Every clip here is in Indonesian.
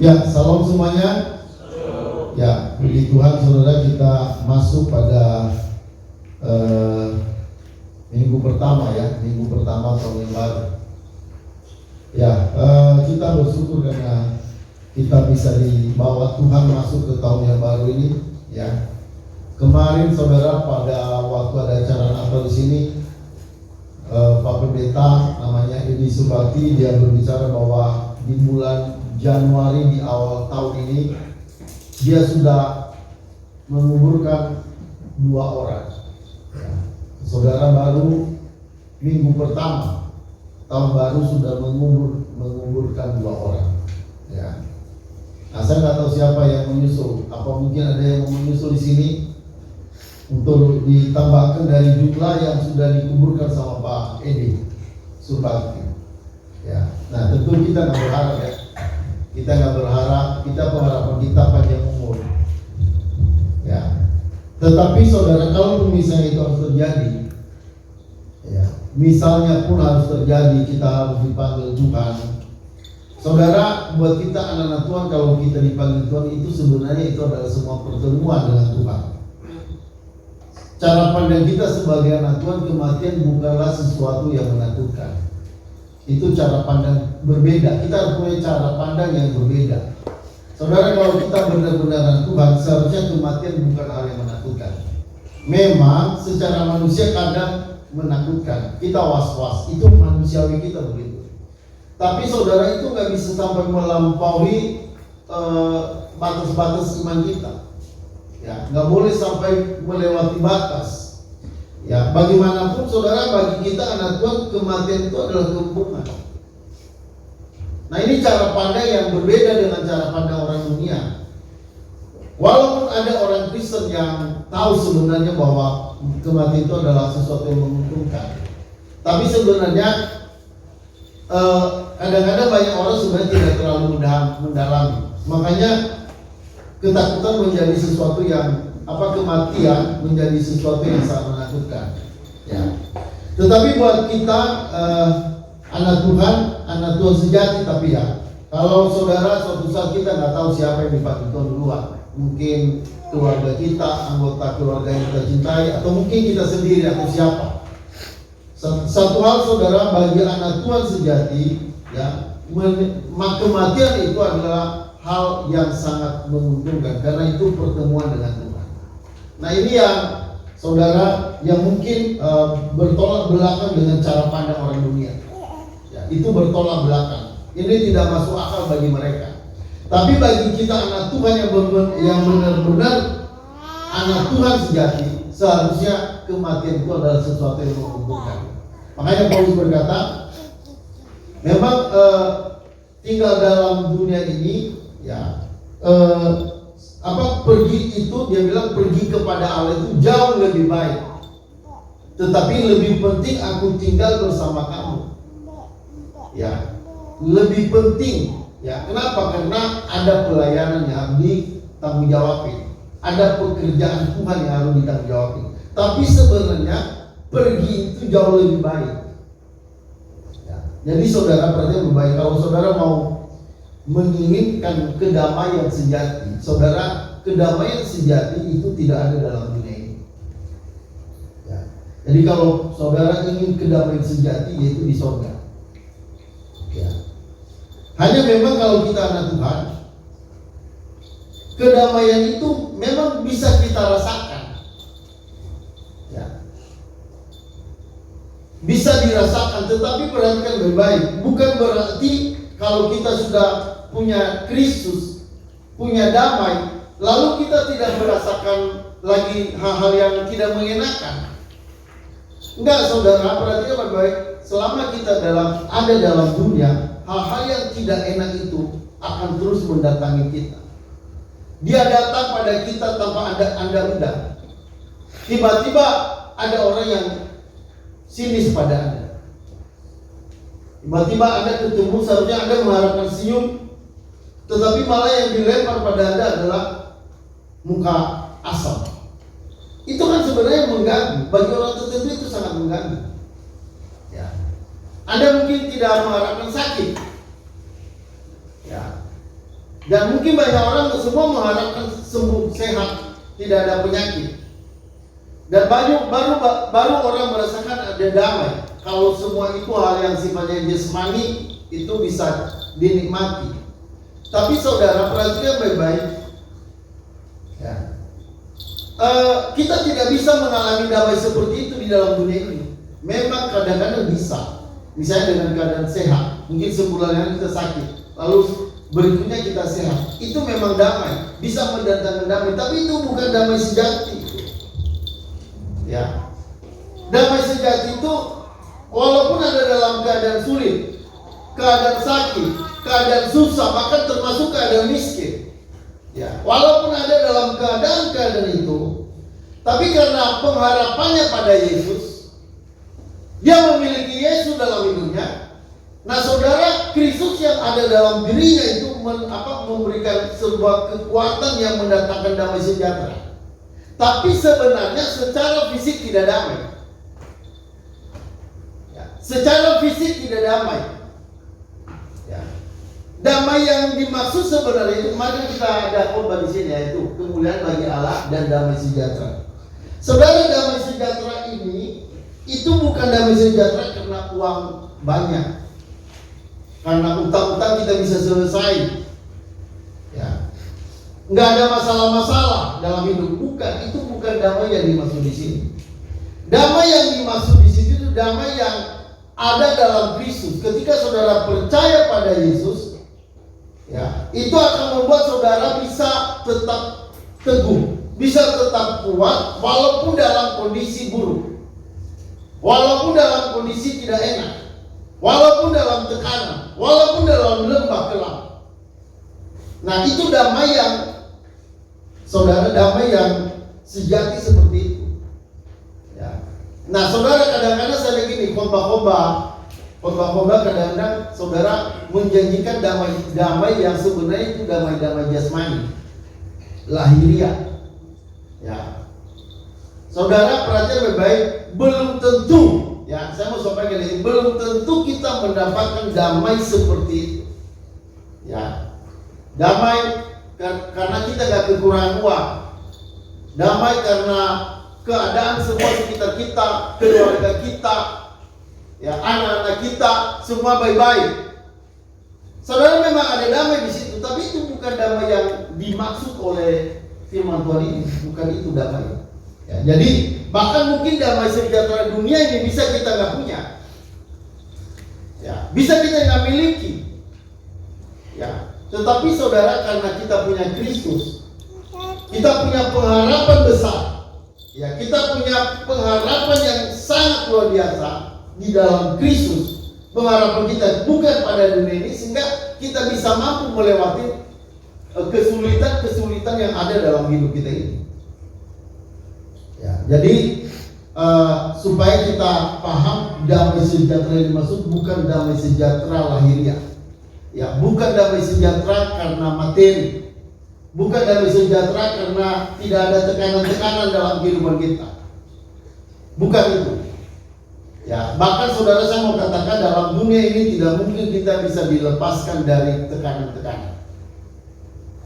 Ya, salam semuanya. Ya, puji Tuhan saudara, kita masuk pada minggu pertama ya, minggu pertama tahun yang baru. Ya, kita bersyukur karena kita bisa dibawa Tuhan masuk ke tahun yang baru ini. Ya, kemarin saudara pada waktu ada acara Natal di sini, Pak Pendeta namanya Edi Subakti, dia berbicara bahwa di bulan Januari di awal tahun ini dia sudah menguburkan 2 orang. Ya. Saudara, baru minggu pertama tahun baru sudah menguburkan 2 orang. Ya. Nah, saya nggak tahu siapa yang menyusul. Apa mungkin ada yang menyusul di sini untuk ditambahkan dari jumlah yang sudah dikuburkan sama Pak Edi Subakti. Ya. Nah, tentu kita nggak berharap ya. Kita nggak berharap, kita pengharapan kita panjang umur. Ya. Tetapi saudara, kalau misalnya itu harus terjadi, ya, misalnya pun harus terjadi, kita harus dipanggil Tuhan. Saudara, buat kita anak-anak Tuhan, kalau kita dipanggil Tuhan itu sebenarnya itu adalah semua pertemuan dengan Tuhan. Cara pandang kita sebagai anak Tuhan, kematian bukanlah sesuatu yang menakutkan. Itu cara pandang berbeda. Kita harus punya cara pandang yang berbeda. Saudara, kalau kita benar-benar Tuhan, seharusnya kematian bukan hal yang menakutkan. Memang secara manusia kadang menakutkan. Kita was-was, itu manusiawi kita begitu. Tapi saudara, itu nggak bisa sampai melampaui batas-batas iman kita. Ya, nggak boleh sampai melewati batas. Ya, bagaimanapun saudara, bagi kita anak Tuhan, kematian itu adalah keuntungan. Nah, ini cara pandang yang berbeda dengan cara pandang orang dunia. Walaupun ada orang Kristen yang tahu sebenarnya bahwa kematian itu adalah sesuatu yang menguntungkan, tapi sebenarnya kadang-kadang banyak orang sebenarnya tidak terlalu mendalami. Makanya ketakutan menjadi sesuatu yang kematian menjadi sesuatu yang sangat menakutkan. Ya. Tetapi buat kita anak Tuhan sejati, tapi ya, kalau saudara suatu saat kita nggak tahu siapa yang dipanggil Tuhan duluan, mungkin keluarga kita, anggota keluarga yang kita cintai, atau mungkin kita sendiri atau siapa. Satu hal saudara, bagi anak Tuhan sejati, ya, kematian itu adalah hal yang sangat menguntungkan karena itu pertemuan dengan Tuhan. Nah, ini yang saudara yang mungkin bertolak belakang dengan cara pandang orang dunia. Ya, itu bertolak belakang. Ini tidak masuk akal bagi mereka. Tapi bagi kita anak Tuhan yang benar-benar anak Tuhan sejati, seharusnya kematian itu adalah sesuatu yang menguntungkan. Makanya Paulus berkata, memang tinggal dalam dunia ini, ya, pergi itu, dia bilang pergi kepada Allah itu jauh lebih baik. Tetapi lebih penting aku tinggal bersama kamu. Ya, lebih penting. Ya, kenapa? Karena ada pelayanan yang harus ditanggung jawabin. Ada pekerjaan Tuhan yang harus ditanggung jawabin. Tapi sebenarnya pergi itu jauh lebih baik. Ya, jadi saudara berarti lebih baik kalau saudara mau menginginkan kedamaian sejati. Saudara, kedamaian sejati itu tidak ada dalam dunia ini. Ya. Jadi kalau saudara ingin kedamaian sejati, yaitu di surga. Ya. Hanya memang kalau kita anak Tuhan, kedamaian itu memang bisa kita rasakan. Ya. Bisa dirasakan, tetapi perhatikan baik-baik. Bukan berarti kalau kita sudah punya Kristus, punya damai, lalu kita tidak merasakan lagi hal-hal yang tidak mengenakan. Enggak, saudara, perhatikan baik-baik. Selama kita ada dalam dunia, hal-hal yang tidak enak itu akan terus mendatangi kita. Dia datang pada kita tanpa Anda undang. Tiba-tiba ada orang yang sinis pada Anda. Tiba-tiba Anda ketemu, seharusnya Anda mengharapkan senyum, tetapi malah yang dilempar pada Anda adalah muka asam. Itu kan sebenarnya mengganggu. Bagi orang tertentu itu sangat mengganggu. Ya. Anda mungkin tidak mengharapkan sakit. Ya. Dan mungkin banyak orang semua mengharapkan sembuh, sehat, tidak ada penyakit. Dan baru orang merasakan ada damai. Kalau semua itu hal yang sifatnya jasmani itu bisa dinikmati. Tapi saudara perhatikan baik-baik. Ya. Kita tidak bisa mengalami damai seperti itu di dalam dunia ini. Memang kadang-kadang bisa. Misalnya dengan keadaan sehat, mungkin sebulan yang kita sakit, lalu berikutnya kita sehat. Itu memang damai, bisa mendatangkan damai. Tapi itu bukan damai sejati. Ya, damai sejati itu walaupun ada dalam keadaan sulit, keadaan sakit, keadaan susah, bahkan termasuk keadaan miskin. Ya, walaupun ada dalam keadaan itu, tapi karena pengharapannya pada Yesus, dia memiliki Yesus dalam hidupnya. Nah, saudara, Kristus yang ada dalam dirinya itu memberikan sebuah kekuatan yang mendatangkan damai sejahtera. Tapi sebenarnya secara fisik tidak damai. Ya, secara fisik tidak damai. Ya. Damai yang dimaksud sebenarnya itu, mari kita ada khotbah di sini, yaitu kemuliaan bagi Allah dan damai sejahtera. Saudara, damai sejahtera ini itu bukan damai sejahtera karena uang banyak, karena utang-utang kita bisa selesai. Ya. Nggak ada masalah-masalah dalam hidup, itu bukan damai yang dimaksud di sini. Damai yang dimaksud di sini itu damai yang ada dalam Kristus. Ketika saudara percaya pada Yesus, ya, itu akan membuat saudara bisa tetap teguh, bisa tetap kuat walaupun dalam kondisi buruk, walaupun dalam kondisi tidak enak, walaupun dalam tekanan, walaupun dalam lembah gelap. Nah, itu damai yang saudara, damai yang sejati seperti itu. Ya. Nah, saudara, kadang-kadang saya begini, khotbah kadang-kadang saudara menjanjikan damai yang sebenarnya itu damai jasmani, lahiriah. Ya. Saudara perhatikan baik-baik, belum tentu, ya, saya mau sampaikan ini, belum tentu kita mendapatkan damai seperti itu. Ya. Damai karena kita gak kekurangan uang, damai karena keadaan semua sekitar kita, keluarga kita, ya, anak-anak kita semua baik-baik. Saudara, memang ada damai di situ, tapi itu bukan damai yang dimaksud oleh firman Tuhan ini, bukan itu damai. Ya, jadi bahkan mungkin damai sejahtera dunia ini bisa kita nggak punya, ya, bisa kita nggak miliki, ya. Tetapi saudara, karena kita punya Kristus, kita punya pengharapan besar, ya, kita punya pengharapan yang sangat luar biasa di dalam Kristus. Pengharapan kita bukan pada dunia ini, sehingga kita bisa mampu melewati kesulitan-kesulitan yang ada dalam hidup kita ini. Ya, jadi supaya kita paham, damai sejahtera yang dimaksud bukan damai sejahtera lahiriah. Ya, bukan damai sejahtera karena materi, bukan damai sejahtera karena tidak ada tekanan-tekanan dalam kehidupan kita. Bukan itu. Ya, bahkan saudara, saya mau katakan dalam dunia ini tidak mungkin kita bisa dilepaskan dari tekanan-tekanan.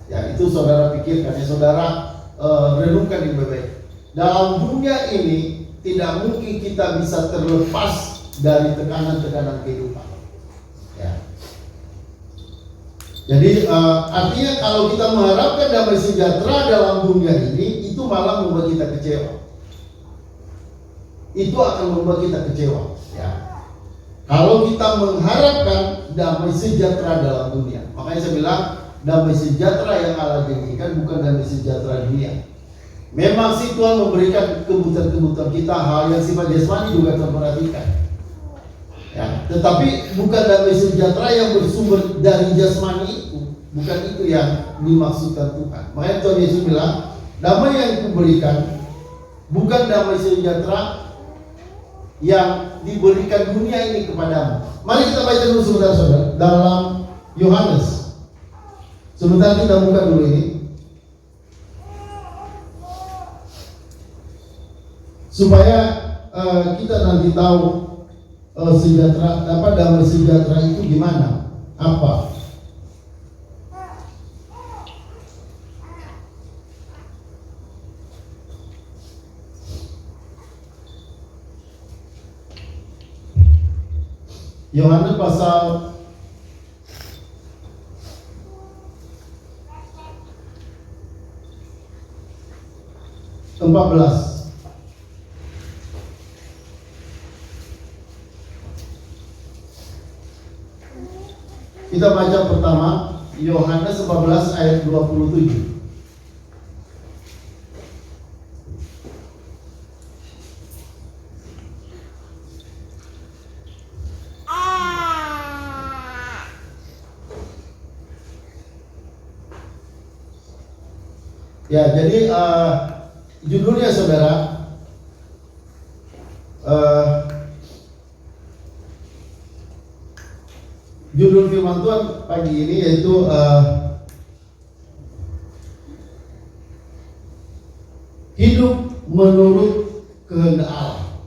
Ya, itu saudara pikirkan, ya, saudara renungkan di baik-baik. Dalam dunia ini tidak mungkin kita bisa terlepas dari tekanan-tekanan kehidupan. Ya. Jadi artinya kalau kita mengharapkan damai sejahtera dalam dunia ini, itu malah membuat kita kecewa. Itu akan membuat kita kecewa. Ya. Kalau kita mengharapkan damai sejahtera dalam dunia, makanya saya bilang damai sejahtera yang Allah janjikan bukan damai sejahtera dunia. Memang sih Tuhan memberikan kebutuhan-kebutuhan kita, hal yang sifat jasmani juga terperhatikan. Ya, tetapi bukan damai sejahtera yang bersumber dari jasmani itu, bukan itu yang dimaksudkan Tuhan. Makanya Tuhan Yesus bilang, damai yang kuberikan bukan damai sejahtera yang diberikan dunia ini kepadamu. Mari kita baca dulu sebentar, saudara, dalam Yohanes. Sebentar kita buka dulu ini, supaya kita nanti tahu sejahtera, damai sejahtera itu gimana, apa. Yohanes pasal 14. Kita baca pertama Yohanes 14 ayat 27. Ya, jadi judulnya saudara, judul firman Tuhan pagi ini yaitu hidup menurut kehendak Allah.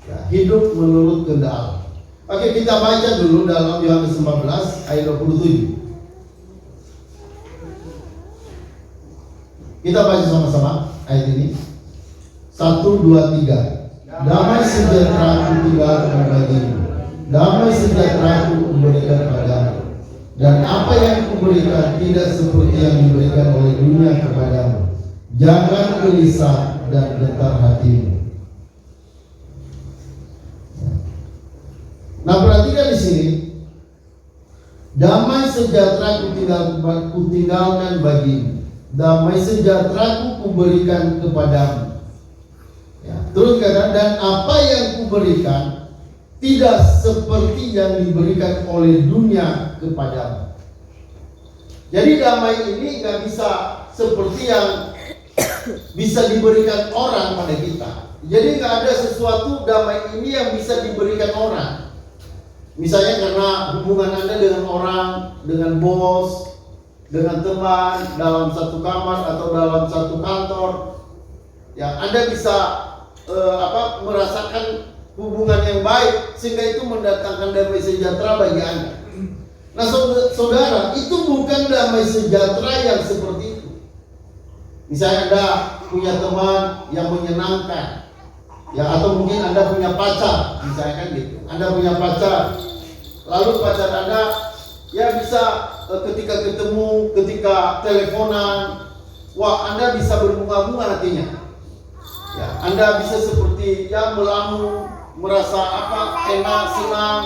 Ya, hidup menurut kehendak Allah. Oke, kita baca dulu dalam Yohanes 14 ayat 27. Kita baca sama-sama ayat ini. 1, 2, 3. Damai sejahtera ku tinggalkan bagimu, damai sejahtera ku berikan padamu, dan apa yang kuberikan tidak seperti yang diberikan oleh dunia kepadamu. Jangan gelisah dan gentar hatimu. Nah, perhatikan di sini. Damai sejahtera ku tinggalkan bagimu, damai sejahtera ku berikan kepadamu. Ya, terus kata, dan apa yang kuberikan tidak seperti yang diberikan oleh dunia kepadamu. Jadi damai ini nggak bisa seperti yang bisa diberikan orang pada kita. Jadi nggak ada sesuatu damai ini yang bisa diberikan orang. Misalnya karena hubungan Anda dengan orang, dengan bos, dengan teman dalam satu kamar atau dalam satu kantor, ya Anda bisa merasakan hubungan yang baik sehingga itu mendatangkan damai sejahtera bagi Anda. Nah, saudara, itu bukan damai sejahtera yang seperti itu. Misalnya Anda punya teman yang menyenangkan, ya, atau mungkin Anda punya pacar, misalnya kan gitu. Anda punya pacar, lalu pacar Anda ya bisa ketika ketemu, ketika teleponan, wah Anda bisa berbunga-bunga hatinya. Ya, Anda bisa seperti ya melamun, merasa enak, senang.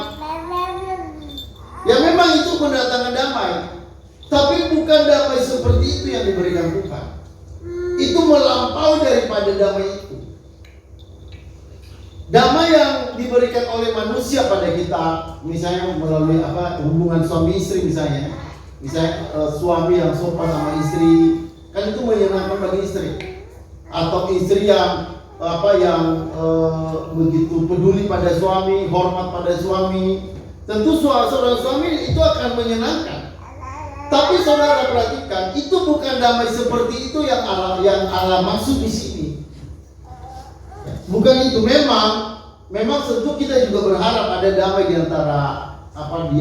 Ya memang itu mendatangkan damai, tapi bukan damai seperti itu yang diberikan Tuhan. Itu melampaui daripada damai itu. Damai yang diberikan oleh manusia pada kita, misalnya melalui hubungan suami istri misalnya suami yang sopan sama istri, kan itu menyenangkan bagi istri. Atau istri yang begitu peduli pada suami, hormat pada suami, tentu seorang suami itu akan menyenangkan. Tapi saudara perhatikan, itu bukan damai seperti itu yang Allah maksud di sini. Bukan itu. Memang tentu kita juga berharap ada damai di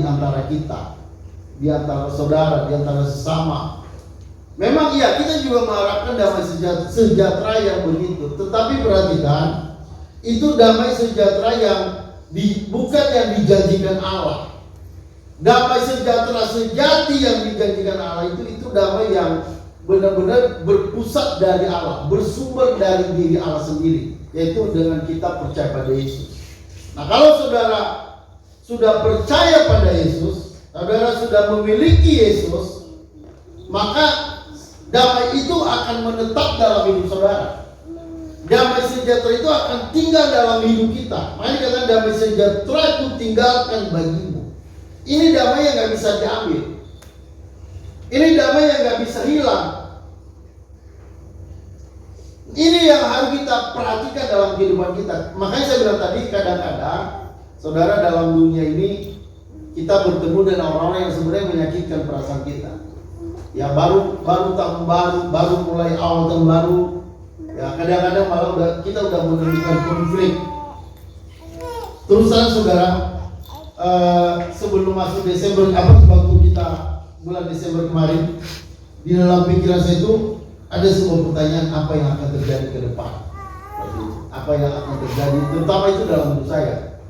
antara kita, di antara saudara, di antara sesama. Memang iya, kita juga mengharapkan damai sejahtera yang begitu. Tetapi perhatikan, itu damai sejahtera yang bukan yang dijanjikan Allah. Damai sejahtera sejati yang dijanjikan Allah itu damai yang benar-benar berpusat dari Allah, bersumber dari diri Allah sendiri, yaitu dengan kita percaya pada Yesus. Nah, kalau saudara sudah percaya pada Yesus, saudara sudah memiliki Yesus, maka damai itu akan menetap dalam hidup saudara. Damai sejahtera itu akan tinggal dalam hidup kita. Makanya kata damai sejahtera itu tinggalkan bagimu. Ini damai yang gak bisa diambil. Ini damai yang gak bisa hilang. Ini yang harus kita perhatikan dalam kehidupan kita. Makanya saya bilang tadi, kadang-kadang saudara dalam dunia ini kita bertemu dengan orang-orang yang sebenarnya menyakitkan perasaan kita. Ya baru tahun baru mulai awal tahun baru, ya kadang-kadang malah kita udah menemukan konflik. Terus saudara, sebelum masuk Desember, waktu kita bulan Desember kemarin, di dalam pikiran saya itu ada sebuah pertanyaan, apa yang akan terjadi ke depan? Apa yang akan terjadi, terutama itu dalam hidup saya.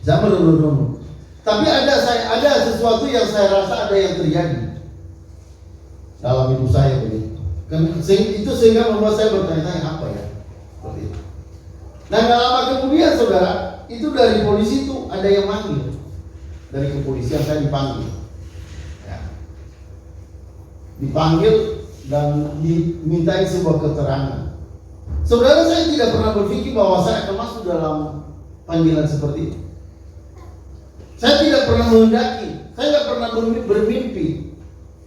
Saya merenung. Tapi ada sesuatu yang saya rasa ada yang terjadi dalam hidup saya begitu. Itu sehingga membuat saya bertanya-tanya apa ya? Seperti itu. Nah, gak lama kemudian saudara, itu dari polisi itu ada yang manggil. Dari kepolisian saya dipanggil. Ya. Dipanggil dan dimintai sebuah keterangan. Saudara, saya tidak pernah berpikir bahwa saya akan masuk dalam panggilan seperti itu. Saya tidak pernah menghendaki, saya tidak pernah bermimpi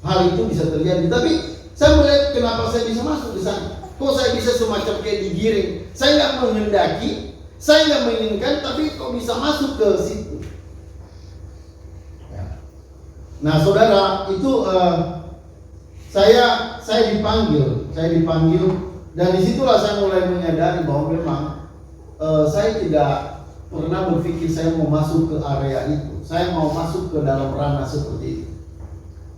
hal itu bisa terjadi. Tapi saya melihat kenapa saya bisa masuk di sana. Kok saya bisa semacam kayak digiring. Saya nggak menghendaki, saya nggak menginginkan, tapi kok bisa masuk ke situ. Ya. Nah saudara, itu saya dipanggil, dan disitulah saya mulai menyadari bahwa memang saya tidak pernah berpikir saya mau masuk ke area itu, saya mau masuk ke dalam ranah seperti itu.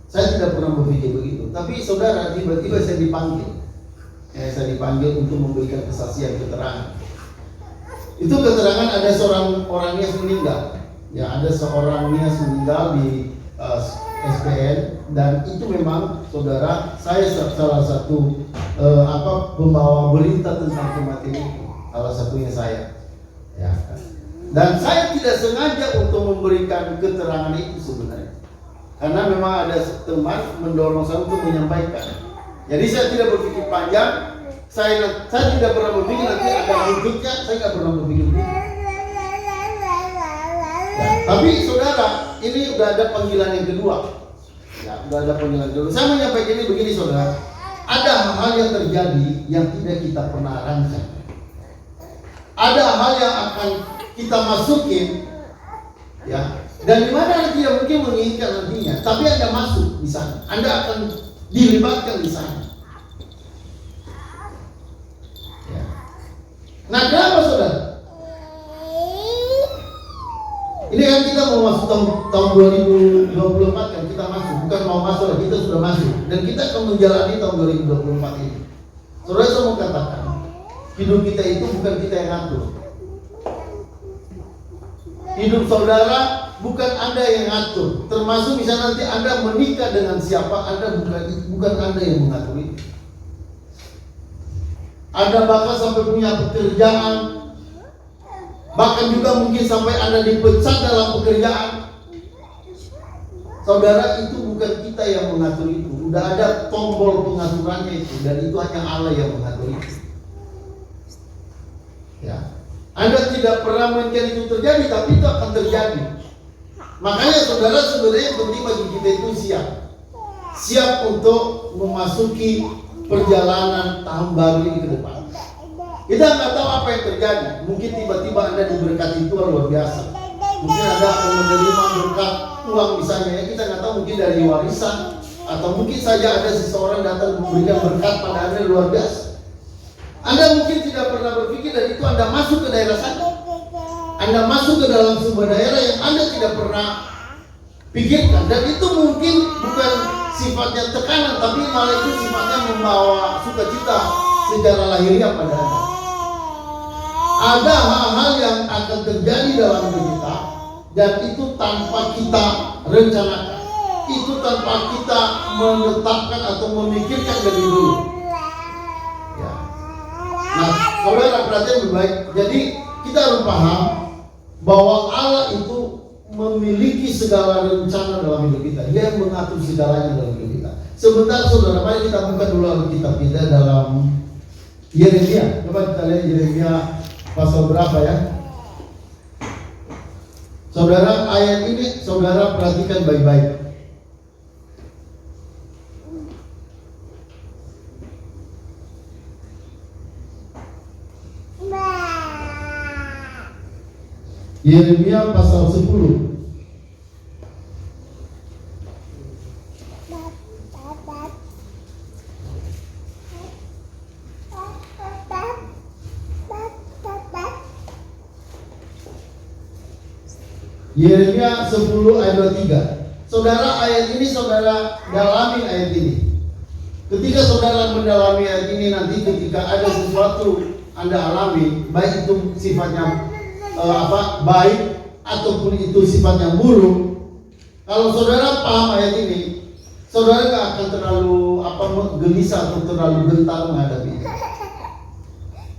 Saya tidak pernah berpikir begitu. Tapi saudara, tiba-tiba saya dipanggil. Saya dipanggil untuk memberikan kesaksian keterangan. Itu keterangan ada seorang orang Nias meninggal. Ya, ada seorang Nias meninggal di SPN, dan itu memang saudara, saya salah satu pembawa berita tentang kematian itu, salah satunya saya. Ya. Dan saya tidak sengaja untuk memberikan keterangan itu sebenarnya, karena memang ada teman mendorong saya untuk menyampaikan. Jadi saya tidak berpikir panjang, saya tidak pernah berpikir nanti ada wujudnya, saya tidak pernah berpikir begitu. Ya, tapi saudara, ini udah ada panggilan yang kedua. Ya, udah ada panggilan kedua. Saya menyampaikan ini begini saudara, ada hal yang terjadi yang tidak kita pernah rancang. Ada hal yang akan kita masukin, ya, dan dimana Anda tidak mungkin menginginkan nantinya, tapi Anda masuk di sana, Anda akan dilibatkan di sana. Ya. Nah, kenapa saudara? Ini kan kita mau masuk tahun 2024 kan, kita masuk, bukan mau masuk, kita sudah masuk, dan kita akan menjalani tahun 2024 ini. Saudara, saya mau katakan, hidup kita itu bukan kita yang ngatur. Hidup saudara bukan Anda yang ngatur. Termasuk misalnya nanti Anda menikah dengan siapa, Anda bukan Anda yang mengatur itu. Anda bahkan sampai punya pekerjaan, bahkan juga mungkin sampai Anda dipecat dalam pekerjaan. Saudara, itu bukan kita yang mengatur itu. Udah ada tombol pengaturannya itu, dan itu hanya Allah yang mengatur itu. Ya. Anda tidak pernah menginginkan itu terjadi, tapi itu akan terjadi. Makanya saudara, sebenarnya penting bagi kita itu siap untuk memasuki perjalanan tahun baru ini ke depan. Kita nggak tahu apa yang terjadi. Mungkin tiba-tiba Anda diberkati Tuhan luar biasa. Mungkin Anda akan menerima berkat uang misalnya, ya, kita nggak tahu, mungkin dari warisan, atau mungkin saja ada seseorang datang memberikan berkat pada Anda luar biasa. Anda mungkin tidak pernah berpikir, dan itu Anda masuk ke daerah sana. Anda masuk ke dalam sebuah daerah yang Anda tidak pernah pikirkan, dan itu mungkin bukan sifatnya tekanan, tapi malah itu sifatnya membawa sukacita secara lahiriah pada Anda. Ada hal-hal yang akan terjadi dalam hidup kita, dan itu tanpa kita rencanakan, itu tanpa kita menetapkan atau memikirkan dari dulu. Ya. Nah, saudara perhatian lebih baik. Jadi kita harus paham bahwa Allah itu memiliki segala rencana dalam hidup kita. Dia yang mengatur segalanya dalam hidup kita. Sebentar saudara, mari kita buka dulu Alkitab kita dalam Yeremia. Coba kita lihat Yeremia pasal berapa ya. Saudara, ayat ini saudara perhatikan baik-baik. Yeremia pasal 10. Yeremia 10 ayat 23. Saudara, ayat ini saudara dalami ayat ini. Ketika saudara mendalami ayat ini, nanti ketika ada sesuatu Anda alami, baik itu sifatnya baik ataupun itu sifatnya buruk, kalau saudara paham ayat ini, saudara nggak akan terlalu gelisah atau terlalu gentar menghadapi itu.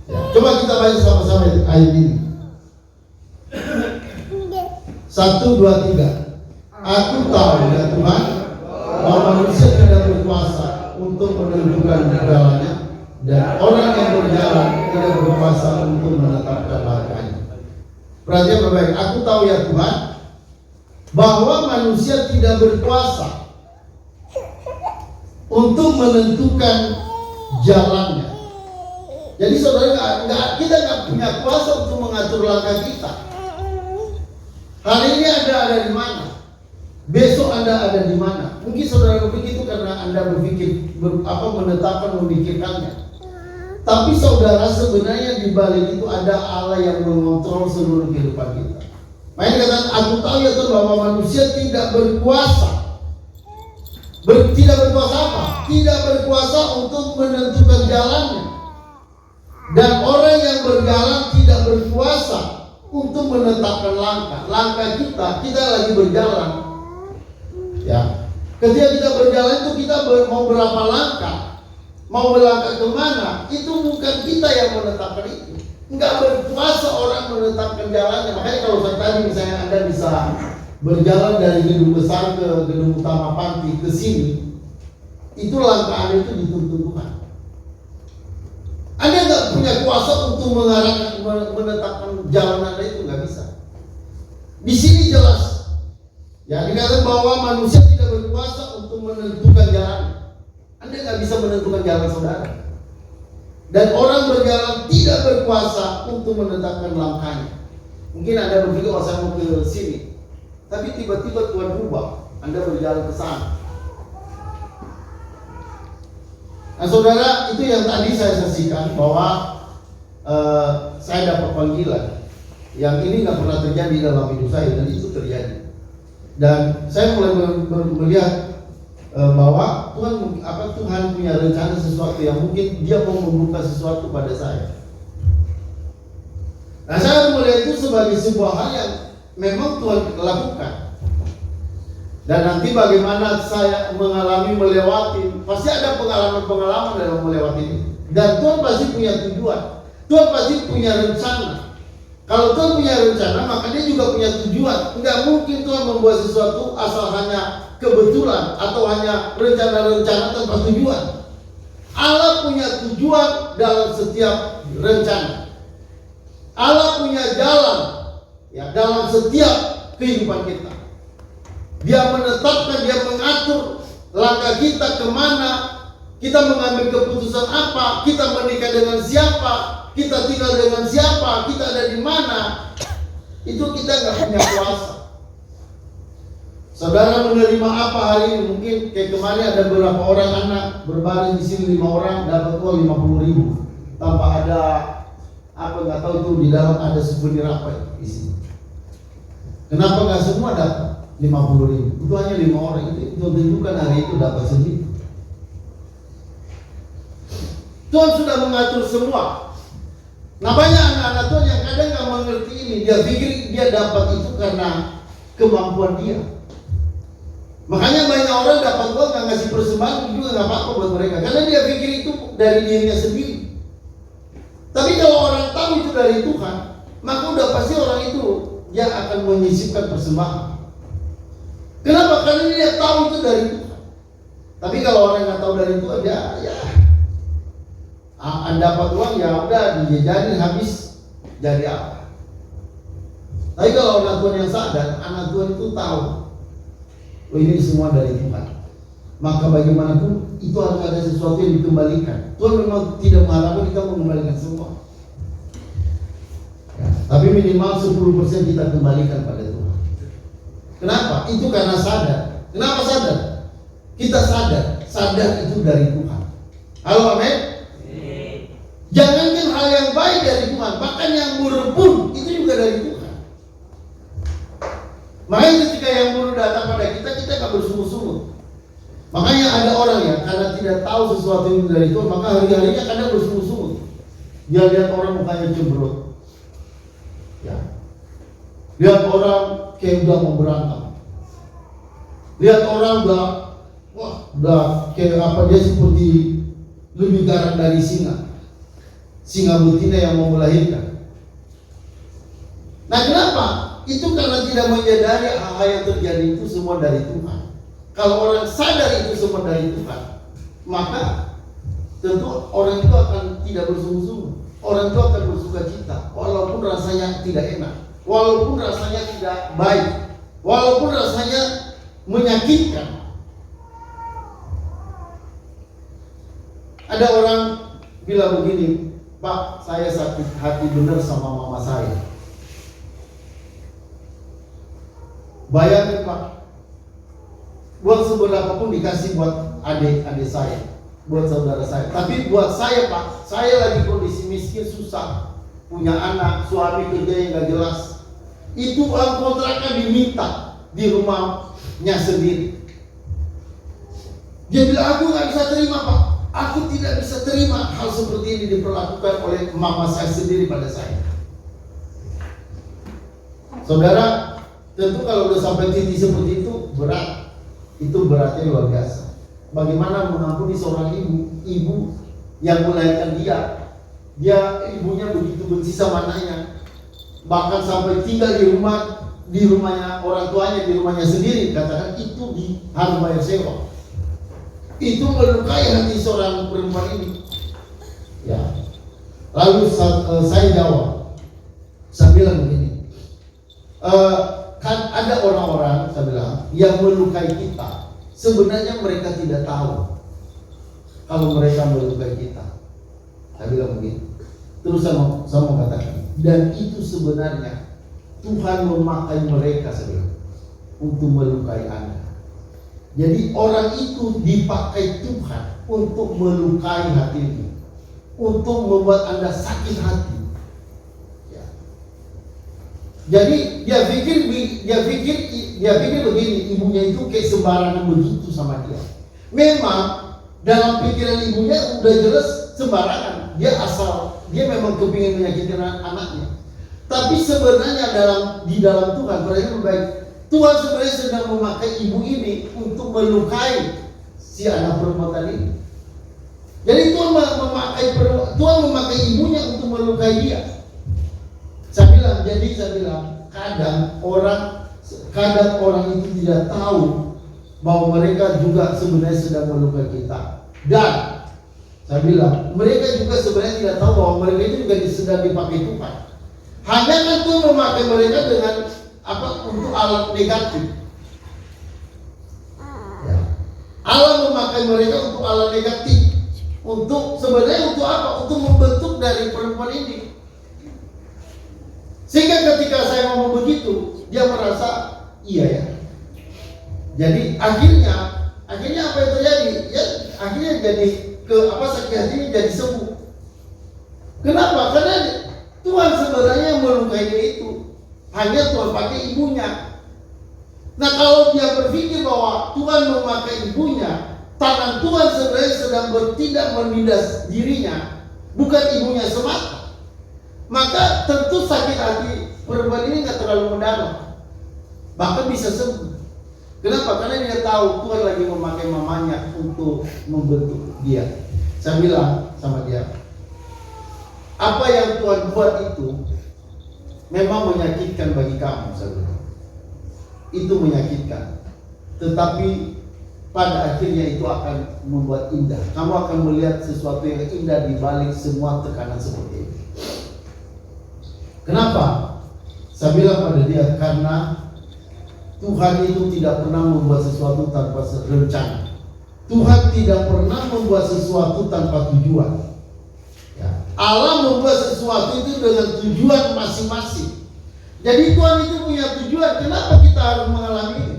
Ya, coba kita baca sama-sama ayat ini. 1, 2, 3. Aku tahu ya Tuhan bahwa manusia tidak berkuasa untuk menentukan jalannya, dan orang yang berjalan tidak berkuasa untuk menetapkan langkahnya. Perhatian baik-baik. Aku tahu ya Tuhan bahwa manusia tidak berkuasa untuk menentukan jalannya. Jadi saudara, kita nggak punya kuasa untuk mengatur langkah kita. Hari ini Anda ada di mana? Besok Anda ada di mana? Mungkin saudara berpikir itu karena Anda berpikir menetapkan, memikirkannya. Tapi saudara, sebenarnya di balik itu ada Allah yang mengontrol seluruh kehidupan kita. Makanya katakan, aku tahu ya Tuhan bahwa manusia tidak berkuasa. Tidak berkuasa apa? Tidak berkuasa untuk menentukan jalannya. Dan orang yang berjalan tidak berkuasa untuk menetapkan langkah. Langkah kita lagi berjalan. Ya, ketika kita berjalan itu kita mau berapa langkah, mau berlangkah kemana, itu bukan kita yang menetapkan itu. Enggak berkuasa orang menetapkan jalannya. Makanya kalau tadi misalnya Anda bisa berjalan dari gedung besar ke gedung utama panti ke sini, itu langkah Anda itu dituntun Tuhan. Anda nggak punya kuasa untuk mengarahkan, menetapkan jalan Anda, itu nggak bisa. Di sini jelas. Ya, dikatakan bahwa manusia tidak berkuasa untuk menentukan jalan. Anda nggak bisa menentukan jalan saudara. Dan orang berjalan tidak berkuasa untuk menetapkan langkahnya. Mungkin Anda berpikir, oh saya mau ke sini, tapi tiba-tiba Tuhan rubah, Anda berjalan ke sana. Nah saudara, itu yang tadi saya saksikan bahwa saya dapat panggilan. Yang ini nggak pernah terjadi dalam hidup saya, dan itu terjadi. Dan saya mulai melihat bahwa Tuhan punya rencana sesuatu yang mungkin Dia mau membuka sesuatu pada saya. Nah saya melihat itu sebagai sebuah hal yang memang Tuhan lakukan. Dan nanti bagaimana saya melewati, pasti ada pengalaman-pengalaman dalam melewati ini. Dan Tuhan pasti punya tujuan, Tuhan pasti punya rencana. Kalau Tuhan punya rencana, maka Dia juga punya tujuan. Enggak mungkin Tuhan membuat sesuatu asal hanya kebetulan atau hanya rencana-rencana tanpa tujuan. Allah punya tujuan dalam setiap rencana. Allah punya jalan ya dalam setiap kehidupan kita. Dia menetapkan, Dia mengatur langkah kita kemana, kita mengambil keputusan apa, kita menikah dengan siapa, kita tinggal dengan siapa, kita ada di mana. Itu kita nggak punya kuasa. Saudara menerima apa hari ini? Mungkin kayak kemarin ada beberapa orang anak berbaring di sini, 5 orang dapat uang 50.000 tanpa ada nggak tahu itu di dalam ada souvenir apa di sini. Kenapa nggak semua dapat 50.000? Itu hanya 5 orang. Itu tunjukkan hari itu dapat sendiri. Tuhan sudah mengatur semua. Nah banyak anak-anak Tuhan yang kadang nggak mengerti ini. Dia pikir dia dapat itu karena kemampuan dia. Makanya banyak orang dapat uang nggak ngasih persembahan juga nggak apa-apa buat mereka, karena dia pikir itu dari dirinya sendiri. Tapi kalau orang tahu itu dari Tuhan, maka udah pasti orang itu dia akan menyisipkan persembahan. Kenapa? Karena dia tahu itu dari Tuhan. Tapi kalau orang nggak tahu dari Tuhan, ya Anda dapat uang ya udah dijajarin habis, jadi apa? Tapi kalau anak Tuhan yang sadar, anak Tuhan itu tahu, oh ini semua dari Tuhan. Maka bagaimanapun itu harus ada sesuatu yang dikembalikan. Tuhan memang tidak mengharapkan kita mengembalikan semua. Ya, tapi minimal 10% kita kembalikan pada Tuhan. Kenapa? Itu karena sadar. Kenapa sadar? Kita sadar itu dari Tuhan. Halo, amin. Jangankan hal yang baik dari Tuhan, bahkan yang buruk pun itu juga dari Tuhan. Makanya ketika yang buruk datang pada kita nggak bersungguh-sungguh. Makanya ada orang ya, karena tidak tahu sesuatu itu dari Tuhan, maka hari-harinya kadang bersungguh-sungguh. Dia lihat orang mukanya cemberut, ya, Lihat orang kayak udah mau berantem. Lihat orang udah kayak apa, dia seperti lebih garang dari singa betina yang mau melahirkan. Nah, kenapa? Itu karena tidak menyadari hal-hal yang terjadi itu semua dari Tuhan. Kalau orang sadar itu semua dari Tuhan, maka tentu orang itu akan tidak bersungguh-sungguh. Orang itu akan bersuka cita, walaupun rasanya tidak enak, walaupun rasanya tidak baik, walaupun rasanya menyakitkan. Ada orang bilang begini, Pak, saya sakit hati benar sama mama saya. Bayangin Pak, buat seberapapun dikasih buat adik saya, buat saudara saya. Tapi buat saya Pak, saya lagi kondisi miskin, susah, punya anak, suami kerja yang gak jelas. Itu uang kontrakan diminta di rumahnya sendiri. Dia bilang, aku gak bisa terima Pak. Aku tidak bisa terima hal seperti ini diperlakukan oleh mama saya sendiri pada saya. Saudara, tentu kalau udah sampai titik seperti itu berat. Itu beratnya luar biasa. Bagaimana mengampuni seorang ibu yang melahirkan dia ibunya begitu benci sama anaknya, bahkan sampai tinggal di rumahnya orang tuanya, di rumahnya sendiri. Katakan itu harus bayar sewa. Itu melukai hati seorang perempuan ini. Ya. Lalu saya jawab, saya bilang begini, kan ada orang-orang, saya bilang, yang melukai kita. Sebenarnya mereka tidak tahu kalau mereka melukai kita. Saya bilang begitu. Terus saya mau katakan, dan itu sebenarnya Tuhan memakai mereka, saya bilang, untuk melukai Anda. Jadi orang itu dipakai Tuhan untuk melukai hatimu, untuk membuat Anda sakit hati. Ya. Jadi dia pikir begini, ibunya itu kayak sembarangan begitu sama dia. Memang dalam pikiran ibunya udah jelas sembarangan. Dia memang kepingin menyakitkan anaknya. Tapi sebenarnya di dalam Tuhan, perhatikan baik, Tuhan sebenarnya sedang memakai ibu ini untuk melukai si anak perempuan tadi. Jadi Tuhan memakai ibunya untuk melukai dia. Saya bilang, kadang orang itu tidak tahu bahwa mereka juga sebenarnya sedang melukai kita. Dan saya bilang, mereka juga sebenarnya tidak tahu bahwa mereka itu juga sedang dipakai Tuhan. Hanya kan Tuhan memakai mereka dengan untuk alat negatif. Ya. Allah memakai mereka untuk alat negatif. Sebenarnya untuk apa? Untuk membentuk dari perempuan ini. Sehingga ketika saya ngomong begitu, dia merasa iya ya. Jadi akhirnya apa yang terjadi? Ya akhirnya jadi sakit hatinya jadi sembuh. Kenapa? Karena Tuhan sebenarnya melukai dia itu. Hanya Tuhan pakai ibunya. Nah, kalau dia berpikir bahwa Tuhan memakai ibunya, tangan Tuhan sebenarnya sedang bertindak menindas dirinya, bukan ibunya semata, maka tentu sakit hati perempuan ini nggak terlalu mendalam, bahkan bisa sembuh. Kenapa? Karena dia tahu Tuhan lagi memakai mamanya untuk membentuk dia. Saya bilang sama dia, apa yang Tuhan buat itu memang menyakitkan bagi kamu, saudara. Itu menyakitkan. Tetapi pada akhirnya itu akan membuat indah. Kamu akan melihat sesuatu yang indah di balik semua tekanan seperti ini. Kenapa? Saya bilang pada dia, karena Tuhan itu tidak pernah membuat sesuatu tanpa rencana. Tuhan tidak pernah membuat sesuatu tanpa tujuan. Allah membuat sesuatu itu dengan tujuan masing-masing. Jadi Tuhan itu punya tujuan. Kenapa kita harus mengalami ini?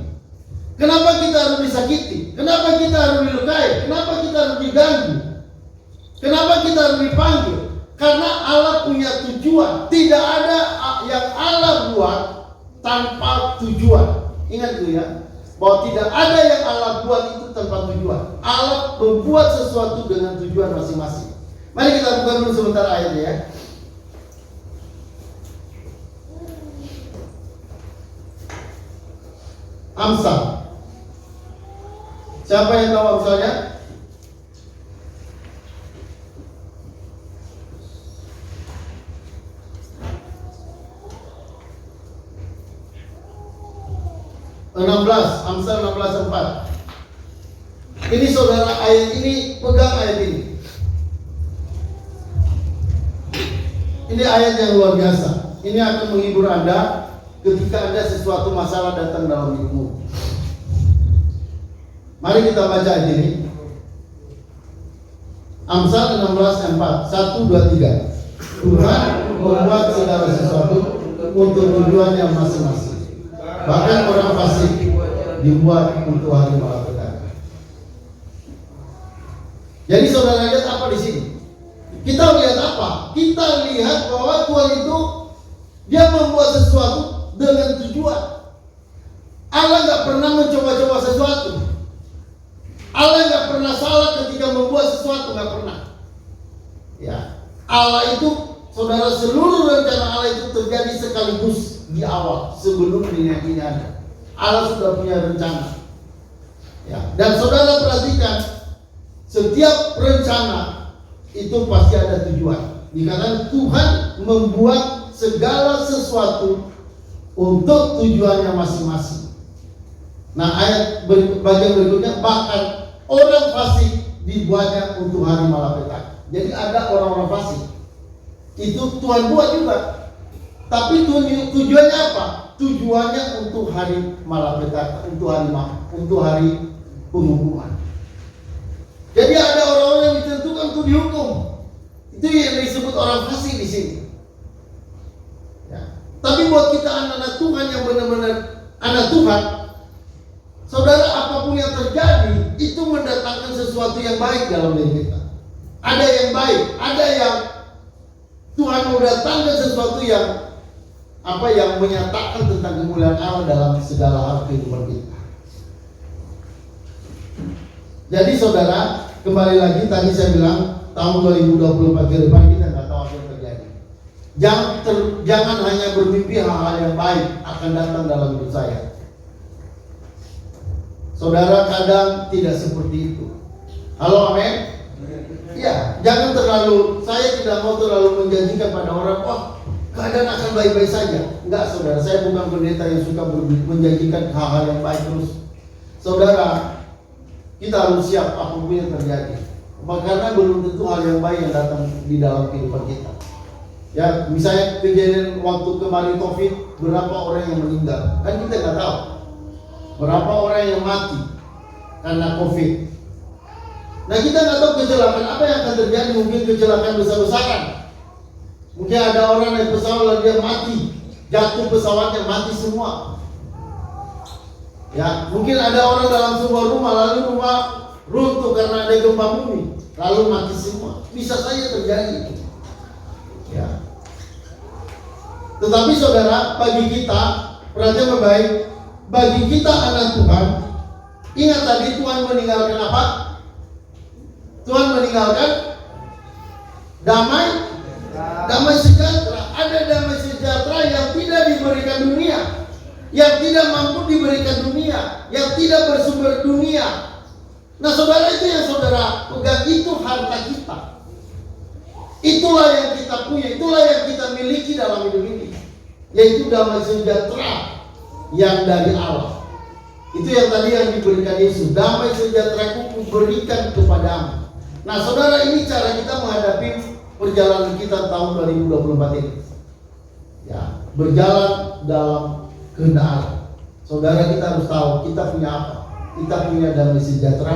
Kenapa kita harus disakiti? Kenapa kita harus dilukai? Kenapa kita harus diganggu? Kenapa kita harus dipanggil? Karena Allah punya tujuan. Tidak ada yang Allah buat tanpa tujuan. Ingat itu ya, bahwa tidak ada yang Allah buat itu tanpa tujuan. Allah membuat sesuatu dengan tujuan masing-masing. Mari kita buka dulu sebentar ayatnya ya. Amsal. Siapa yang tahu Amsalnya? Amsal 16:4. Ini saudara, ayat ini, pegang ayat ini. Ini ayat yang luar biasa. Ini akan menghibur Anda ketika ada sesuatu masalah datang dalam hidupmu. Mari kita baca ayat ini. Amsal 16:4. 1, 2, 3. Tuhan membuat segala sesuatu untuk tujuannya masing-masing. Bahkan orang fasik dibuat untuk hari malapetaka. Jadi saudara lihat apa di sini? Kita lihat apa? Kita lihat bahwa Tuhan itu dia membuat sesuatu dengan tujuan. Allah nggak pernah mencoba-coba sesuatu. Allah nggak pernah salah ketika membuat sesuatu, nggak pernah. Ya, Allah itu, saudara, seluruh rencana Allah itu terjadi sekaligus di awal sebelum dunia ini ada. Allah sudah punya rencana. Ya, dan saudara perhatikan, setiap rencana itu pasti ada tujuan. Dikatakan Tuhan membuat segala sesuatu untuk tujuannya masing-masing. Nah, ayat bagian berikutnya, bahkan orang fasik dibuatnya untuk hari malapetaka. Jadi ada orang-orang fasik. Itu Tuhan buat juga. Tapi tujuannya apa? Tujuannya untuk hari malapetaka, untuk hari penghukuman. Jadi ada orang-orang yang ditentukan untuk dihukum. Itu yang disebut orang fasik di sini. Ya. Tapi buat kita anak-anak Tuhan yang benar-benar anak Tuhan, saudara, apapun yang terjadi itu mendatangkan sesuatu yang baik dalam diri kita. Ada yang baik, ada yang Tuhan mau datangkan sesuatu yang menyatakan tentang kemuliaan Allah dalam segala hal kehidupan kita. Jadi saudara, kembali lagi tadi saya bilang tahun 2024 ke depan kita nggak tahu apa yang terjadi. Jangan hanya bermimpi hal-hal yang baik akan datang dalam hidup saya. Saudara, kadang tidak seperti itu. Halo, amin? Ya, jangan saya tidak mau terlalu menjanjikan pada orang, wah, keadaan akan baik-baik saja. Enggak, saudara, saya bukan pendeta yang suka menjanjikan hal-hal yang baik terus. Saudara, kita harus siap apapun yang terjadi. Karena belum tentu hal yang baik yang datang di dalam kehidupan kita. Ya, misalnya kejadian waktu kemarin COVID, berapa orang yang meninggal? Kan kita nggak tahu. Berapa orang yang mati karena COVID. Nah, kita nggak tahu kecelakaan apa yang akan terjadi. Mungkin kecelakaan besar-besaran. Mungkin ada orang naik pesawat lalu dia mati, jatuh pesawatnya, mati semua. Ya, mungkin ada orang dalam sebuah rumah lalu rumah runtuh karena ada gempa bumi, lalu mati semua. Bisa saja terjadi. Ya. Tetapi saudara, bagi kita, perhatian baik, bagi kita anak Tuhan, ingat tadi Tuhan meninggalkan apa? Tuhan meninggalkan damai sejahtera. Ada damai sejahtera yang tidak diberikan dunia, yang tidak mampu diberikan dunia, yang tidak bersumber dunia. Nah, saudara, itu yang saudara pegang, itu harta kita. Itulah yang kita punya, itulah yang kita miliki dalam hidup ini, yaitu damai sejahtera yang dari Allah. Itu yang tadi yang diberikan Yesus. Damai sejahtera ku berikan kepadamu. Nah, saudara, ini cara kita menghadapi perjalanan kita tahun 2024 ini. Ya, berjalan dalam kehendak Allah. Saudara, kita harus tahu kita punya apa. Kita punya damai sejahtera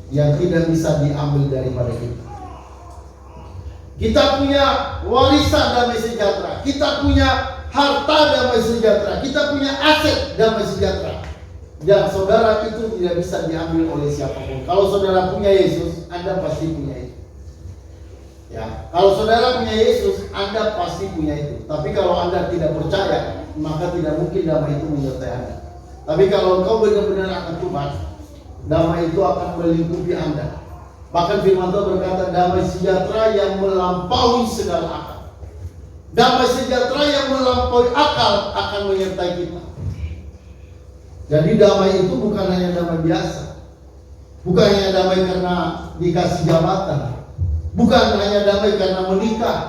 yang tidak bisa diambil daripada kita. Kita punya warisan damai sejahtera. Kita punya harta damai sejahtera. Kita punya aset damai sejahtera. Dan saudara, itu tidak bisa diambil oleh siapapun. Kalau saudara punya Yesus, Anda pasti punya itu. Ya, kalau saudara punya Yesus, Anda pasti punya itu. Tapi kalau Anda tidak percaya, maka tidak mungkin damai itu menyertai Anda. Tapi kalau engkau benar-benar akan Tuhan, damai itu akan melingkupi Anda. Bahkan firman Tuhan berkata, damai sejahtera yang melampaui segala akal. Damai sejahtera yang melampaui akal akan menyertai kita. Jadi damai itu bukan hanya damai biasa, bukan hanya damai karena dikasih jabatan, bukan hanya damai karena menikah,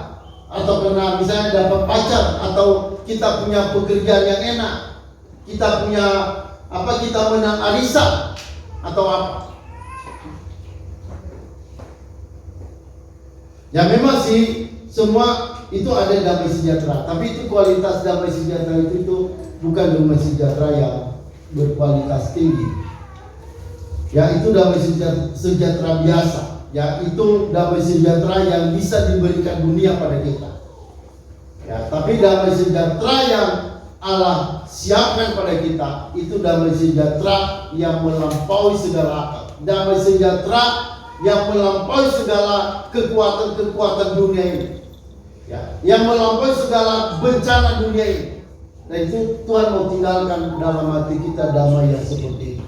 atau karena misalnya dapat pacar, atau kita punya pekerjaan yang enak, kita punya kita menang arisan atau apa. Ya memang sih semua itu ada damai sejahtera, tapi itu kualitas damai sejahtera itu bukan damai sejahtera yang berkualitas tinggi. Ya itu damai sejahtera biasa. Ya itu damai sejahtera yang bisa diberikan dunia pada kita. Ya, tapi damai sejahtera yang Allah siapkan pada kita itu damai sejahtera yang melampaui segala akal. Damai sejahtera yang melampaui segala kekuatan-kekuatan dunia ini. Ya, yang melampaui segala bencana dunia ini. Nah itu Tuhan mau tinggalkan dalam hati kita damai yang seperti itu.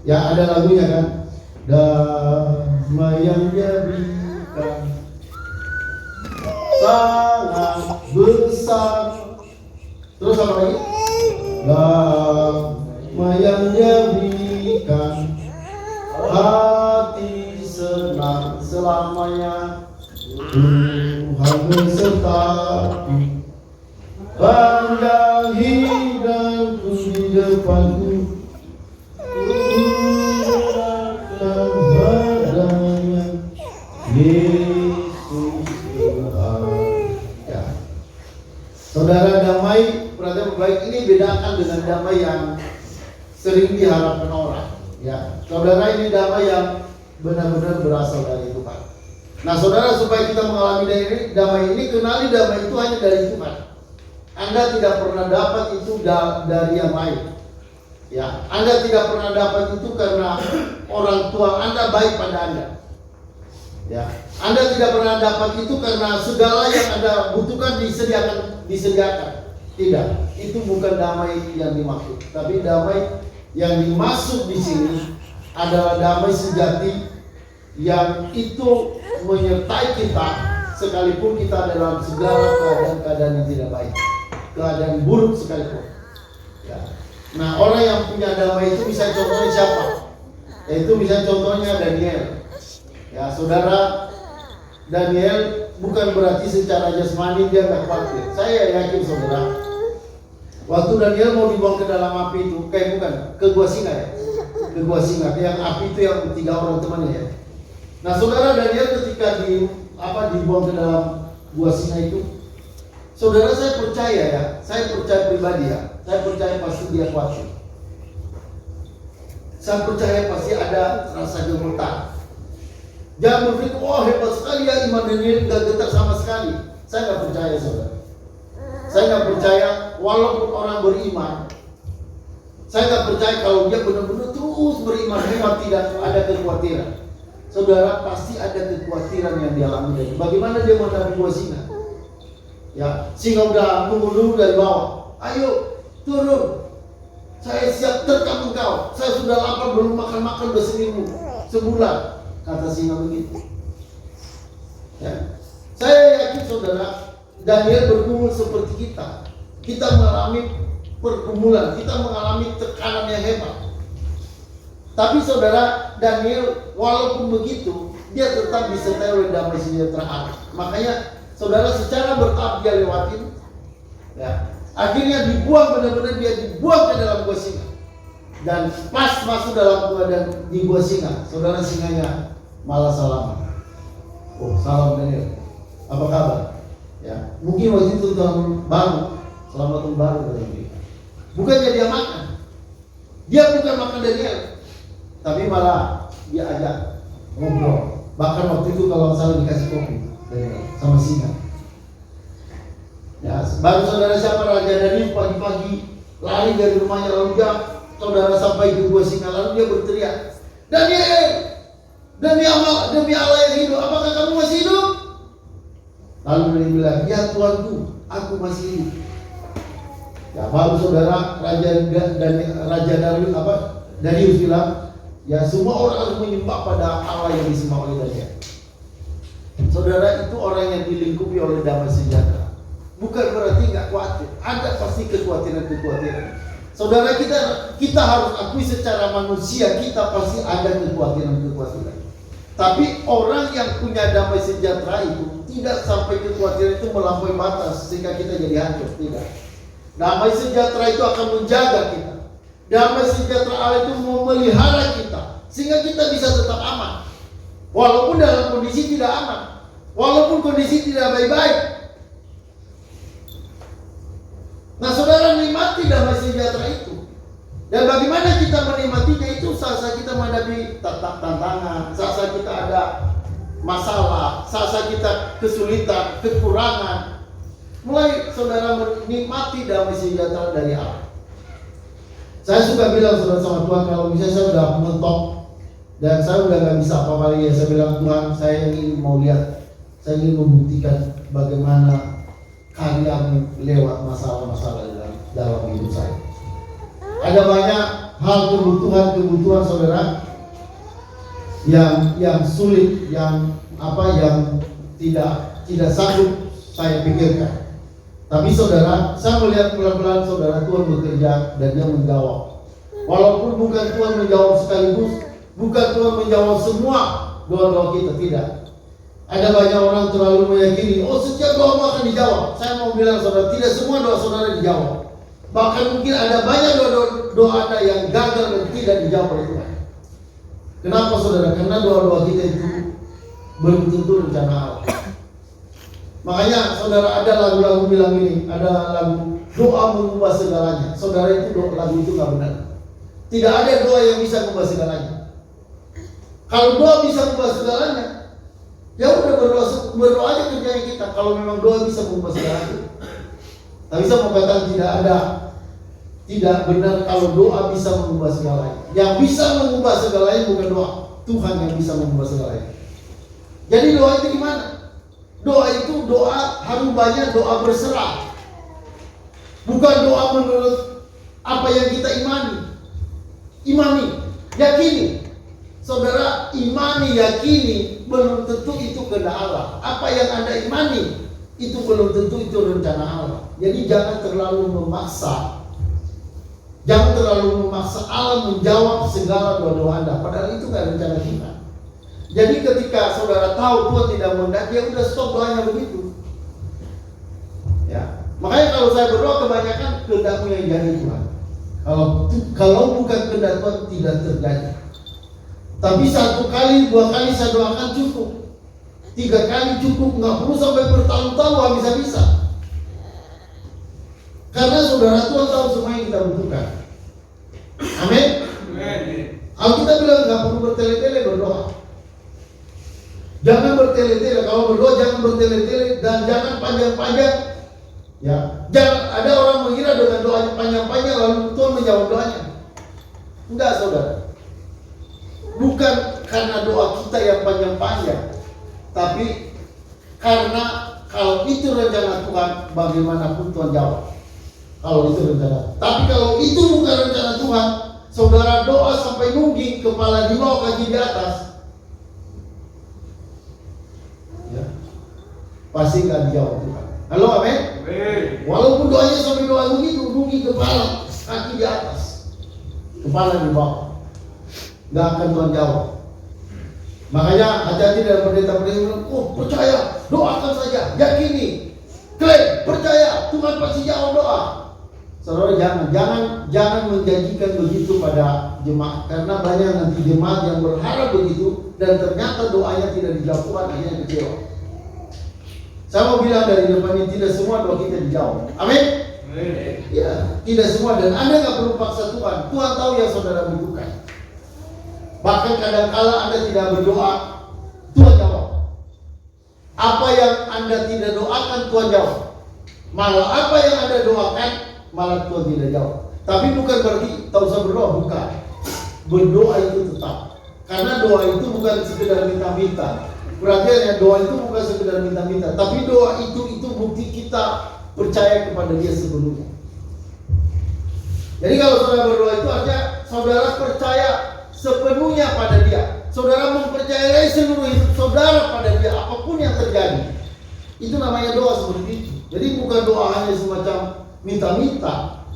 Ya ada lagunya kan, damai yang Dia berikan sangat besar. Terus apa lagi? Damai yang Dia berikan, hati senang selamanya. Tuhan besertaku, pandang hidupku di depanku, serahkan padanya Yesus Tuhan. Ya. Saudara, damai perhatian baik ini bedakan dengan damai yang sering diharapkan orang. Ya, saudara, ini damai yang benar-benar berasal dari Tuhan. Nah saudara, supaya kita mengalami damai ini, kenali damai itu hanya dari Tuhan. Anda tidak pernah dapat itu dari yang lain. Ya, Anda tidak pernah dapat itu karena orang tua Anda baik pada Anda. Ya, Anda tidak pernah dapat itu karena segala yang Anda butuhkan disediakan. Tidak, itu bukan damai yang dimaksud. Tapi damai yang dimaksud di sini adalah damai sejati yang itu menyertai kita sekalipun kita dalam segala keadaan yang tidak baik, keadaan buruk sekalipun. Ya. Nah orang yang punya damai itu misalnya contohnya siapa? Yaitu misalnya contohnya Daniel. Ya saudara, Daniel bukan berarti secara jasmani dia nggak khawatir. Saya yakin saudara, waktu Daniel mau dibuang ke dalam api itu, ke gua singa ya, ke gua singa, yang api itu yang 3 orang temannya ya. Nah saudara, Daniel ketika dibuang ke dalam gua singa itu, saudara saya percaya pribadi ya, saya percaya pasti dia khawatir. Saya percaya pasti ada rasa gemetar. Jangan berpikir, oh hebat sekali ya iman Daniel, gak getar sama sekali. Saya gak percaya saudara. Saya gak percaya walaupun orang beriman. Saya gak percaya kalau dia benar-benar terus beriman, memang tidak ada kekhawatiran. Saudara, pasti ada kekhawatiran yang dialami dari. Bagaimana dia menghadapi gua singa? Ya, singa udah nunggu dulu dari bawah. Ayo turun. Saya siap terkam engkau. Saya sudah lapar, belum makan udah seminggu, sebulan. Kata singa begitu. Ya. Saya yakin saudara, Daniel bergumul seperti kita. Kita mengalami pergumulan, kita mengalami tekanan yang hebat. Tapi saudara, Daniel walaupun begitu, dia tetap disertai oleh damai sejahtera Allah. Makanya saudara secara bertahap dia lewatin. Ya. Akhirnya dibuang, benar-benar dia dibuang ke dalam gua singa. Dan pas masuk dalam keadaan di gua singa, saudara, singanya malah salam. Oh, salam Daniel. Apa kabar? Ya, mungkin waktu itu tahun baru, selamat tahun baru dari dia. Bukannya dia makan, dia bukan makan Daniel, tapi malah dia ajak ngobrol. Bahkan waktu itu kalau salah dikasih kopi sama singa. Ya, baru saudara siapa Raja Daniel pagi-pagi lari dari rumahnya, lalu dia saudara sampai ke gua singa, lalu dia berteriak, Daniel, demi Allah yang hidup, apakah kamu masih hidup? Lalu dia bilang, ya Tuanku, aku masih hidup. Ya, baru saudara Raja Darius bilang, ya semua orang harus menyembah pada Allah yang disembah oleh Daniel. Saudara, itu orang yang dilingkupi oleh damai sejahtera. Bukan berarti nggak khawatir, ada pasti kekhawatiran. Saudara, kita harus akui secara manusia kita pasti ada kekhawatiran. Tapi orang yang punya damai sejahtera itu tidak sampai kekhawatiran itu melampaui batas sehingga kita jadi hancur. Tidak. Damai sejahtera itu akan menjaga kita. Damai sejahtera Allah itu memelihara kita sehingga kita bisa tetap aman. Walaupun dalam kondisi tidak aman, walaupun kondisi tidak baik-baik. Nah, saudara, nikmati damai sejahtera itu. Dan bagaimana kita menikmatinya itu saat kita menghadapi tantangan, saat kita ada masalah, saat kita kesulitan, kekurangan. Mulai saudara menikmati damai sejahtera dari Allah. Saya suka bilang saudara sama Tuhan, kalau misalnya saya sudah mentok dan saya udah gak bisa apa-apa lagi, saya bilang, Tuhan, saya ingin mau lihat, saya ingin membuktikan bagaimana karyamu lewat masalah-masalah dalam hidup saya. Ada banyak hal kebutuhan saudara yang sulit, yang tidak sanggup saya pikirkan. Tapi saudara, saya melihat pelan-pelan saudara Tuhan bekerja dan dia menjawab. Walaupun bukan Tuhan menjawab sekaligus, bukan Tuhan menjawab semua doa-doa kita, tidak. Ada banyak orang terlalu meyakini, setiap doa akan dijawab. Saya mau bilang saudara, tidak semua doa saudara dijawab. Bahkan mungkin ada banyak doa Anda yang gagal dan tidak dijawab oleh Tuhan. Kenapa saudara? Karena doa-doa kita itu belum tentu rencana Allah. Makanya saudara, ada lagu-lagu bilang ini, ada lagu doa mengubah segalanya. Saudara, itu lagu itu gak benar. Tidak ada doa yang bisa mengubah segalanya. Kalau doa bisa mengubah segalanya, ya udah berdoa aja kerjanya kita. Kalau memang doa bisa mengubah segalanya. Tapi saya mau katakan tidak benar kalau doa bisa mengubah segalanya. Yang bisa mengubah segalanya bukan doa, Tuhan yang bisa mengubah segalanya. Jadi doa itu gimana? Doa itu harus banyak doa berserah. Bukan doa menurut apa yang kita imani, yakini. Saudara, imani, yakini belum tentu itu kehendak Allah. Apa yang Anda imani itu belum tentu itu rencana Allah. Jadi jangan terlalu memaksa. Jangan terlalu memaksa Allah menjawab segala doa-doa Anda, padahal itu kan rencana kita. Jadi ketika saudara tahu Tuhan tidak menghendaki, ya udah stop doanya begitu. Ya, makanya kalau saya berdoa kebanyakan kehendak-Mu yang jadi Tuhan. Kalau bukan kehendak Tuhan tidak terjadi. Tapi 1 kali, 2 kali saya doakan cukup. 3 kali cukup, nggak perlu sampai bertahun-tahun habis-habisan. Karena saudara, Tuhan tahu semua yang kita butuhkan. Amin. Alkitab bilang nggak perlu bertele-tele berdoa. Jangan bertele-tele. Kalau berdoa jangan bertele-tele dan jangan panjang-panjang. Ya, jangan ada orang mengira dengan doanya panjang-panjang lalu Tuhan menjawab doanya. Enggak, saudara. Bukan karena doa kita yang panjang-panjang, tapi karena kalau itu rencana Tuhan, bagaimanapun Tuhan jawab. Kalau itu rencana. Tapi kalau itu bukan rencana Tuhan, saudara doa sampai nungging, kepala di bawah, kaki di atas, ya, pasti nggak dijawab Tuhan. Halo, amin. Walaupun doanya sampai doa begitu, nungging kepala, kaki di atas, kepala di bawah, nggak akan Tuhan jawab. Makanya hati-hati dalam pendeta-pendeta, percaya, doakan saja, yakini, klaim, percaya, Tuhan pasti jawab doa. Saudara, jangan menjanjikan begitu pada jemaat, karena banyak nanti jemaat yang berharap begitu dan ternyata doanya tidak dijawab Tuhan, akhirnya kecewa. Saya mau bilang dari depan ini, tidak semua doa kita dijawab. Amin. Ya, tidak semua, dan Anda nggak perlu paksa Tuhan. Tuhan tahu yang saudara butuhkan. Bahkan kadang-kala Anda tidak berdoa, Tuhan jawab. Apa yang Anda tidak doakan, Tuhan jawab. Malah apa yang Anda doakan, malah Tuhan tidak jawab. Tapi bukan berarti tak usah berdoa, bukan. Berdoa itu tetap. Karena doa itu bukan sekedar minta-minta. Perhatian, doa itu bukan sekedar minta-minta, tapi doa itu bukti kita percaya kepada Dia sepenuhnya. Jadi kalau saudara berdoa itu artinya saudara percaya sepenuhnya pada Dia. Saudara mempercayai seluruh hidup saudara pada Dia, apapun yang terjadi. Itu namanya doa seperti itu. Jadi bukan doa hanya semacam minta-minta.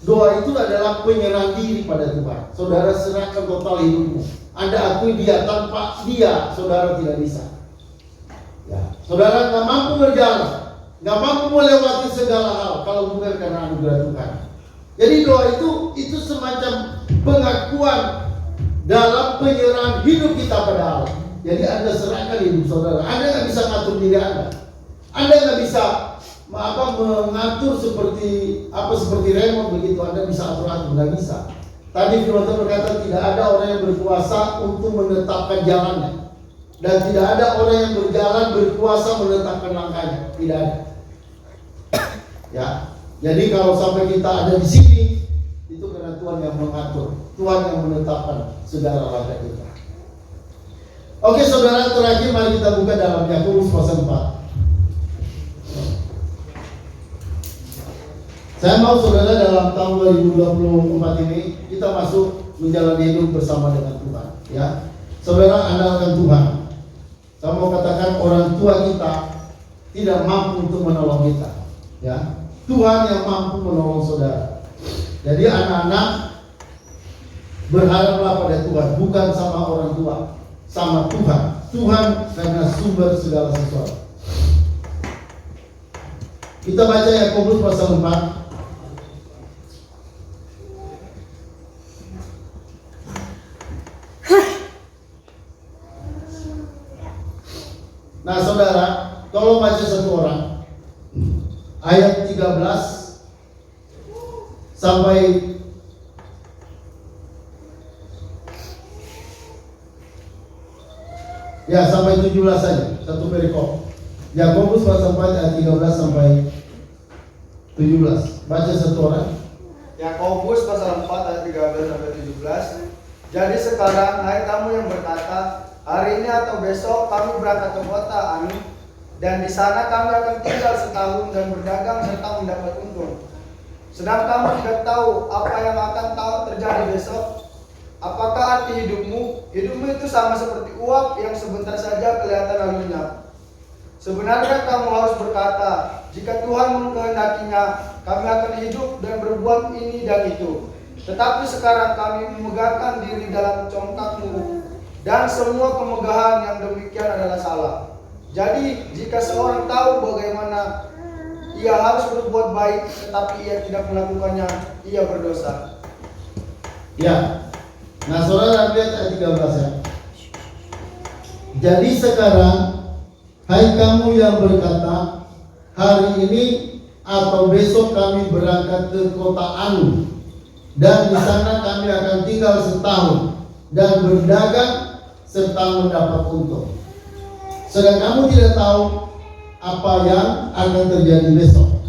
Doa itu adalah penyerahan diri pada Tuhan. Saudara serahkan total hidupmu. Anda akui dia, tanpa dia saudara tidak bisa. Ya, saudara nggak mampu berjalan, nggak mampu melewati segala hal kalau bukan karena anugerah Tuhan. Jadi doa itu semacam pengakuan dalam penyerahan hidup kita pada Allah. Jadi Anda serahkan hidup saudara. Anda nggak bisa ngatur diri Anda. Anda nggak bisa mengatur seperti remote begitu. Anda bisa atur-atur, nggak bisa. Tadi firman Tuhan berkata tidak ada orang yang berkuasa untuk menetapkan jalannya, dan tidak ada orang yang berjalan berkuasa menetapkan langkahnya. Tidak ada. Ya, jadi kalau sampai kita ada di sini, itu karena Tuhan yang mengatur, Tuhan yang menetapkan segala langkah kita. Oke, saudara, terakhir mari kita buka dalam Yakobus pasal 4. Saya mau saudara dalam tahun 2024 ini kita masuk menjalani hidup bersama dengan Tuhan. Ya, saudara, andalkan Tuhan. Saya mau katakan orang tua kita tidak mampu untuk menolong kita. Ya, Tuhan yang mampu menolong saudara. Jadi anak-anak berharaplah pada Tuhan, bukan sama orang tua, sama Tuhan. Tuhan karena sumber segala sesuatu. Kita baca Yakobus pasal 4. Nah saudara, tolong baca satu orang ayat 13 sampai sampai 17 saja, satu perikop. Yakobus pasal 4 ayat 13 sampai 17. Baca satu orang. Yakobus pasal 4 ayat 13 sampai 17. Jadi sekarang hai kamu yang berkata, hari ini atau besok kami berangkat ke kota Ani, dan di sana kami akan tinggal setahun dan berdagang serta mendapat untung. Sedang kamu tidak tahu apa yang akan terjadi besok. Apakah arti hidupmu? Hidupmu itu sama seperti uap yang sebentar saja kelihatan lalu lenyap. Sebenarnya kamu harus berkata, jika Tuhan mengkehendakinya, kami akan hidup dan berbuat ini dan itu. Tetapi sekarang kami memegahkan diri dalam congkakmu, dan semua kemegahan yang demikian adalah salah. Jadi jika seorang tahu bagaimana ia harus berbuat baik, tetapi ia tidak melakukannya, ia berdosa. Ya, nah saudara lihat ayat 13 ya. Jadi sekarang, hai kamu yang berkata, hari ini atau besok kami berangkat ke kota Anu, dan di sana kami akan tinggal setahun dan berdagang serta mendapat untung. Sedang kamu tidak tahu apa yang akan terjadi besok.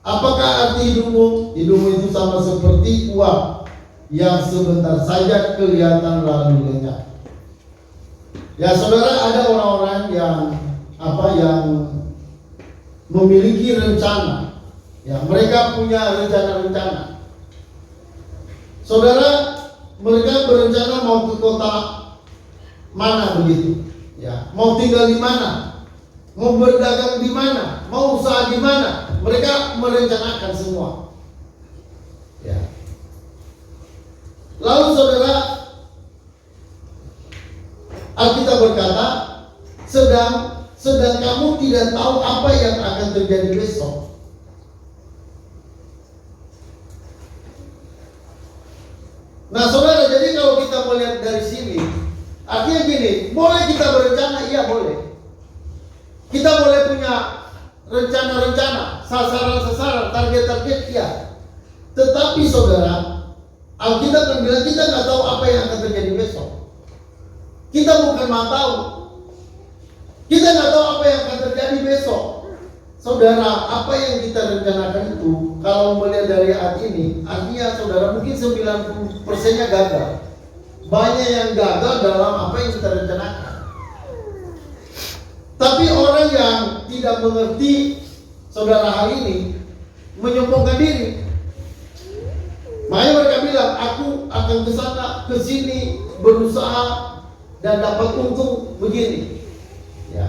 Apakah arti hidupmu? Hidupmu itu sama seperti uap yang sebentar saja kelihatan lalu lenyap. Ya saudara, ada orang-orang yang memiliki rencana. Ya, mereka punya rencana-rencana. Saudara, mereka berencana mau ke kota mana begitu, ya, mau tinggal di mana, mau berdagang di mana, mau usaha di mana, mereka merencanakan semua. Ya. Lalu saudara, Alkitab berkata, sedang kamu tidak tahu apa yang akan terjadi besok. Nah saudara, jadi kalau kita melihat dari sini, artinya gini, boleh kita berencana, iya boleh. Kita boleh punya rencana-rencana, sasaran-sasaran, target-target, iya. Tetapi saudara, Alkitab bilang kita nggak tahu apa yang akan terjadi besok. Kita bukan mau tahu. Kita nggak tahu apa yang akan terjadi besok. Saudara, apa yang kita rencanakan itu, kalau melihat dari ayat ini, artinya saudara mungkin 90%-nya gagal. Banyak yang gagal dalam apa yang kita rencanakan. Tapi orang yang tidak mengerti saudara hal ini, menyombongkan diri. Makanya mereka bilang, aku akan ke sana, ke sini, berusaha dan dapat untung begini. Ya.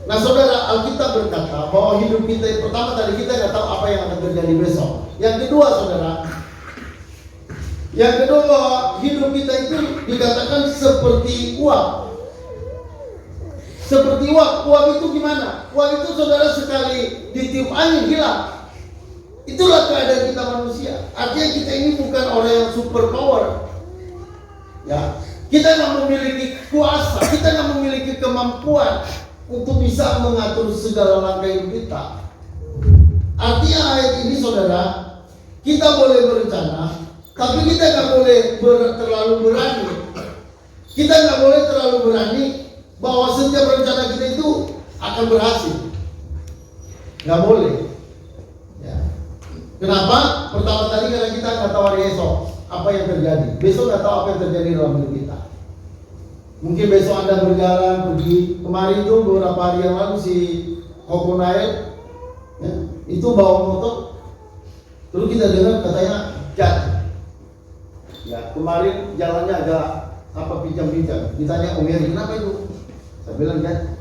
Nah saudara, Alkitab berkata bahwa hidup kita pertama tadi kita nggak tahu apa yang akan terjadi besok. Yang kedua saudara, hidup kita itu dikatakan seperti uap. Seperti uap. Uap itu gimana? Uap itu saudara sekali ditiup angin hilang. Itulah keadaan kita manusia. Artinya kita ini bukan orang yang super power. Ya, kita nggak memiliki kuasa, kita nggak memiliki kemampuan untuk bisa mengatur segala langkah hidup kita. Artinya ayat ini saudara, kita boleh berencana, tapi kita nggak boleh terlalu berani. Kita nggak boleh terlalu berani bahwa setiap rencana kita itu akan berhasil. Nggak boleh. Ya. Kenapa? Pertama tadi karena kita nggak tahu hari esok apa yang terjadi. Besok nggak tahu apa yang terjadi dalam hidup kita. Mungkin besok Anda berjalan pergi. Kemarin itu beberapa hari yang lalu si Kokonail ya, itu bawa motor. Terus kita dengar katanya jatuh. Ya, kemarin jalannya agak pincang-pincang. Ditanya Om Heri, kenapa itu? Saya bilang jatuh.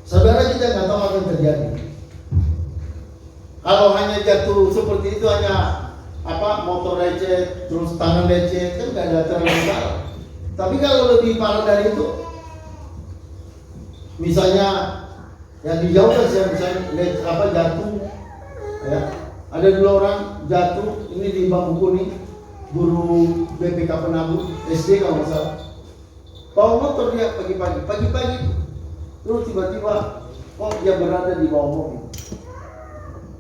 Saudara, kita nggak tahu apa yang terjadi. Kalau hanya jatuh seperti itu, hanya motor lecet, terus tangan lecet, kan nggak ada terlalu parah. Tapi kalau lebih parah dari itu, misalnya yang dijauhkan misalnya jatuh, ya, ada 2 orang jatuh, ini di Bambu Kuning, guru BPK Penabur SD kalau nggak salah. Bawa motor dia pagi-pagi, terus tiba-tiba dia berada di bawah mobil.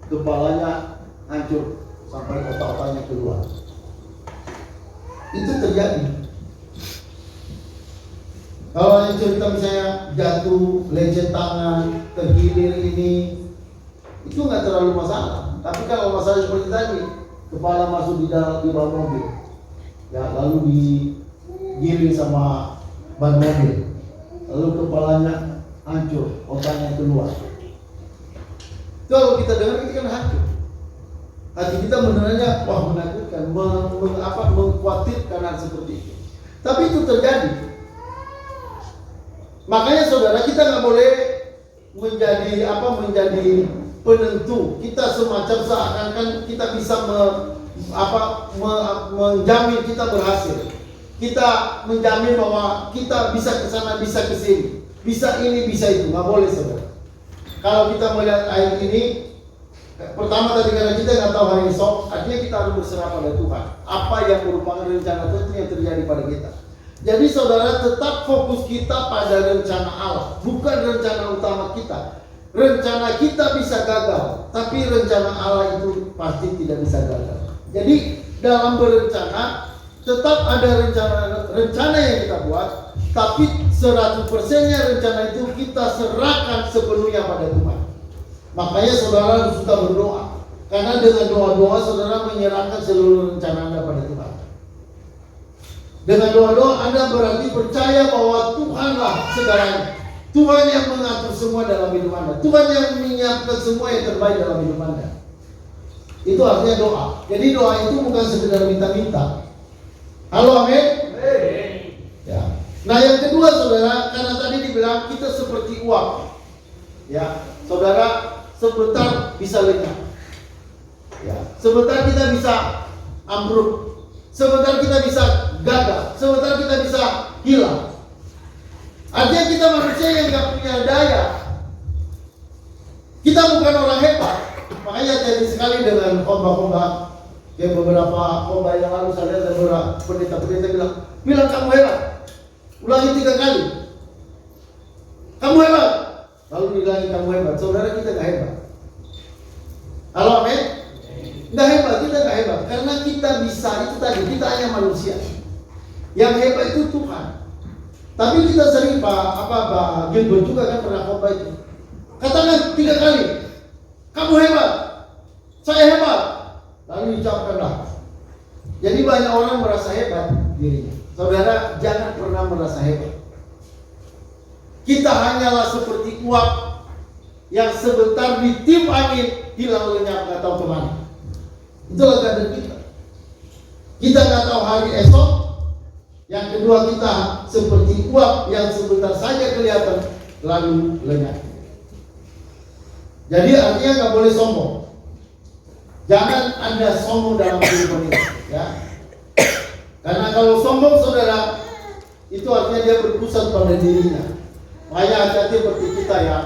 Kepalanya hancur sampai otak-otaknya keluar. Itu terjadi. Kalau yang cerita misalnya jatuh, lecet tangan, tergilir ini, itu nggak terlalu masalah. Tapi kalau masalah seperti tadi, kepala masuk di bawah mobil, ya lalu digiring sama ban mobil, lalu kepalanya hancur, otaknya keluar. Kalau kita dengar, kita kan hancur. Hati kita mendengarnya, wah menakutkan, mengkhawatirkan hal seperti itu. Tapi itu terjadi. Makanya saudara, kita nggak boleh menjadi penentu. Kita semacam seakan-akan kita bisa menjamin kita berhasil. Kita menjamin bahwa kita bisa ke sana, bisa ke sini, bisa ini, bisa itu. Nggak boleh saudara. Kalau kita melihat ayat ini, pertama tadi karena kita nggak tahu hari esok, artinya kita harus berserah pada Tuhan. Apa yang merupakan rencana Tuhan yang terjadi pada kita. Jadi saudara, tetap fokus kita pada rencana Allah, bukan rencana utama kita. Rencana kita bisa gagal, tapi rencana Allah itu pasti tidak bisa gagal. Jadi dalam berencana, tetap ada rencana yang kita buat, tapi 100%-nya rencana itu kita serahkan sepenuhnya pada Tuhan. Makanya saudara harus suka berdoa, karena dengan doa-doa saudara menyerahkan seluruh rencana Anda pada Tuhan. Dengan doa-doa Anda berarti percaya bahwa Tuhanlah segalanya. Tuhan yang mengatur semua dalam hidup Anda. Tuhan yang menyiapkan semua yang terbaik dalam hidup Anda. Itu artinya doa. Jadi doa itu bukan sekedar minta-minta. Halo, amin? Ya. Nah yang kedua saudara, karena tadi dibilang kita seperti uap. Ya, saudara, sebentar bisa lenyap. Ya, sebentar kita bisa ambruk. Sebentar kita bisa gagal. Sebentar kita bisa hilang. Artinya kita manusia yang gak punya daya. Kita bukan orang hebat. Makanya jadi sekali dengan khotbah-khotbah. Kayak beberapa khotbah yang lalu saya lihat beberapa pendeta-pendeta bilang kamu hebat. Ulangi 3 kali. Kamu hebat. Lalu diulangi kamu hebat. Saudara, kita gak hebat. Halo, amin? Gak hebat, kita gak hebat. Karena kita bisa, itu tadi, kita hanya manusia. Yang hebat itu Tuhan. Tapi kita sering Pak Gilbert juga kan pernah khotbah itu. Katakan 3 kali. Kamu hebat. Saya hebat. Lalu diucapkanlah. Jadi banyak orang merasa hebat dirinya. Saudara, jangan pernah merasa hebat. Kita hanyalah seperti uap yang sebentar ditiup angin, hilang lenyap, nggak tahu kemana. Itulah keadaan kita. Kita nggak tahu hari esok. Yang kedua, kita seperti uap yang sebentar saja kelihatan lalu lenyap. Jadi artinya nggak boleh sombong. Jangan Anda sombong dalam kehidupan ini, ya. Karena kalau sombong saudara, itu artinya dia berpusat pada dirinya. Makanya hati-hati seperti kita ya,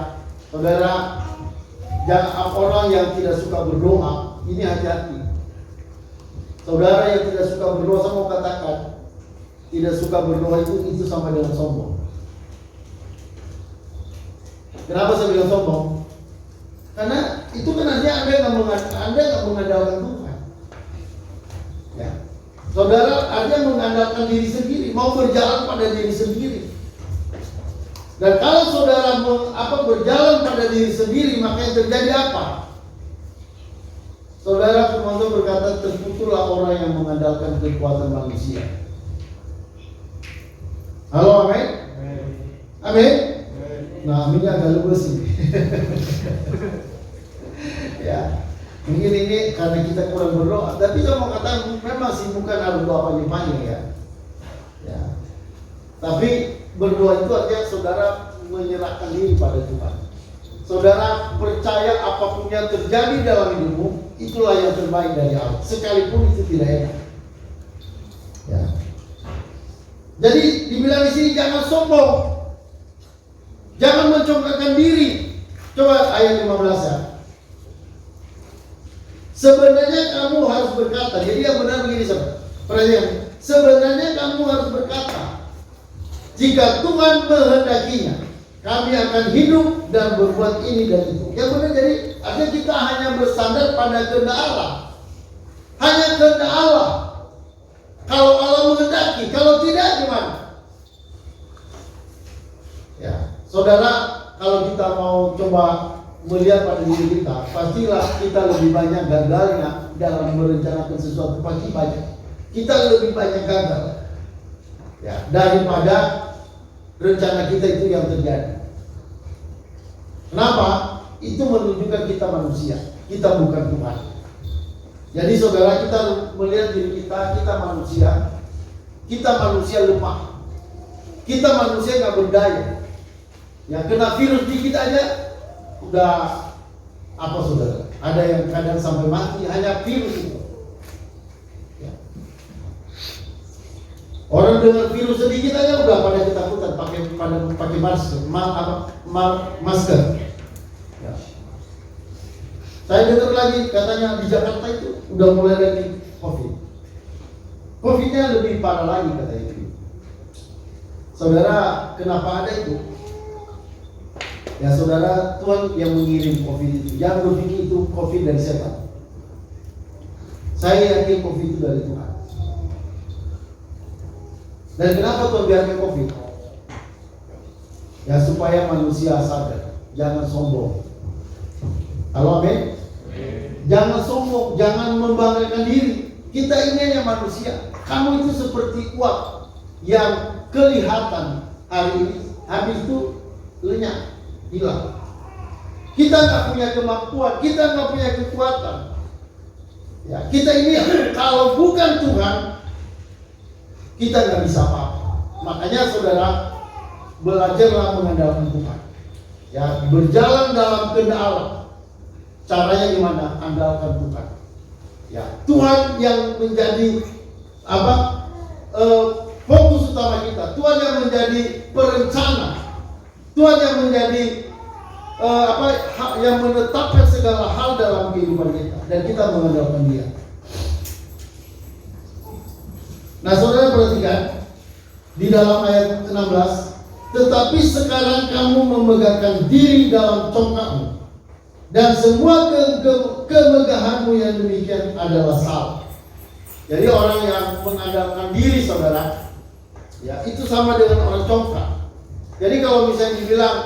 saudara. Jangan orang yang tidak suka berdoa, ini hati-hati. Saudara yang tidak suka berdoa, saya mau katakan, tidak suka berdoa itu sama dengan sombong. Kenapa saya bilang sombong? Karena itu kan artinya Anda nggak mengandalkan Tuhan. Ya. Saudara artinya mengandalkan diri sendiri, mau berjalan pada diri sendiri. Dan kalau saudara berjalan pada diri sendiri, maka yang terjadi apa? Saudara firman Tuhan berkata, terputuslah orang yang mengandalkan kekuatan manusia. Halo, amin? Amin? Nah, aminnya agak luas sih. Ya, mungkin ini karena kita kurang berdoa. Tapi saya mau katakan, memang sih bukan harus doa panjang-panjang ya. Ya. Tapi berdoa itu artinya saudara menyerahkan diri pada Tuhan. Saudara percaya apapun yang terjadi dalam hidupmu, itulah yang terbaik dari Allah. Sekalipun itu tidak enak. Ya. Jadi dibilang di sini jangan sombong. Jangan mencongkakkan diri. Coba ayat 15 ya. Sebenarnya kamu harus berkata. Jadi yang benar begini saudara. Perhatikan. Sebenarnya kamu harus berkata, jika Tuhan menghendakinya, kami akan hidup dan berbuat ini dan itu. Yang benar, jadi artinya kita hanya bersandar pada kehendak Allah. Hanya kehendak Allah. Kalau Allah menghendaki, kalau tidak gimana? Ya, saudara, kalau kita mau coba melihat pada diri kita, pastilah kita lebih banyak gagalnya dalam merencanakan sesuatu. Pasti banyak. Kita lebih banyak gagal. Ya, daripada rencana kita itu yang terjadi. Kenapa? Itu menunjukkan kita manusia, kita bukan Tuhan. Jadi saudara, kita melihat diri kita manusia lemah, kita manusia nggak berdaya. Ya, kena virus dikit aja udah apa saudara? Ada yang kadang sampai mati hanya virus itu. Orang dengan virus sedikit aja udah pada ketakutan pakai masker. Ya. Saya dengar lagi katanya di Jakarta itu udah mulai lagi COVID. COVID-nya lebih parah lagi kata itu. Saudara, kenapa ada itu? Ya saudara, Tuhan yang mengirim COVID itu. Jangan berpikir itu COVID dari setan. Saya yakin COVID itu dari Tuhan. Dan kenapa Tuhan biarkan COVID? Ya supaya manusia sadar, jangan sombong. Halo, amin? Jangan sombong, jangan membanggakan diri. Kita ini hanya manusia. Kamu itu seperti uap yang kelihatan hari ini, habis itu lenyap, hilang. Kita nggak punya kemampuan, kita nggak punya kekuatan. Ya, kita ini kalau bukan Tuhan, kita nggak bisa apa-apa. Makanya saudara, belajarlah mengandalkan Tuhan. Ya, berjalan dalam kehendak Allah. Caranya gimana? Andalkan Tuhan. Ya, Tuhan yang menjadi fokus utama kita. Tuhan yang menjadi perencana. Tuhan yang menjadi yang menetapkan segala hal dalam kehidupan kita, dan kita mengandalkan Dia. Nah, saudara perhatikan di dalam ayat 16, tetapi sekarang kamu memegahkan diri dalam congkakmu, dan semua kemegahanmu yang demikian adalah salah. Jadi orang yang mengandalkan diri saudara, ya itu sama dengan orang congkak. Jadi kalau misalnya dibilang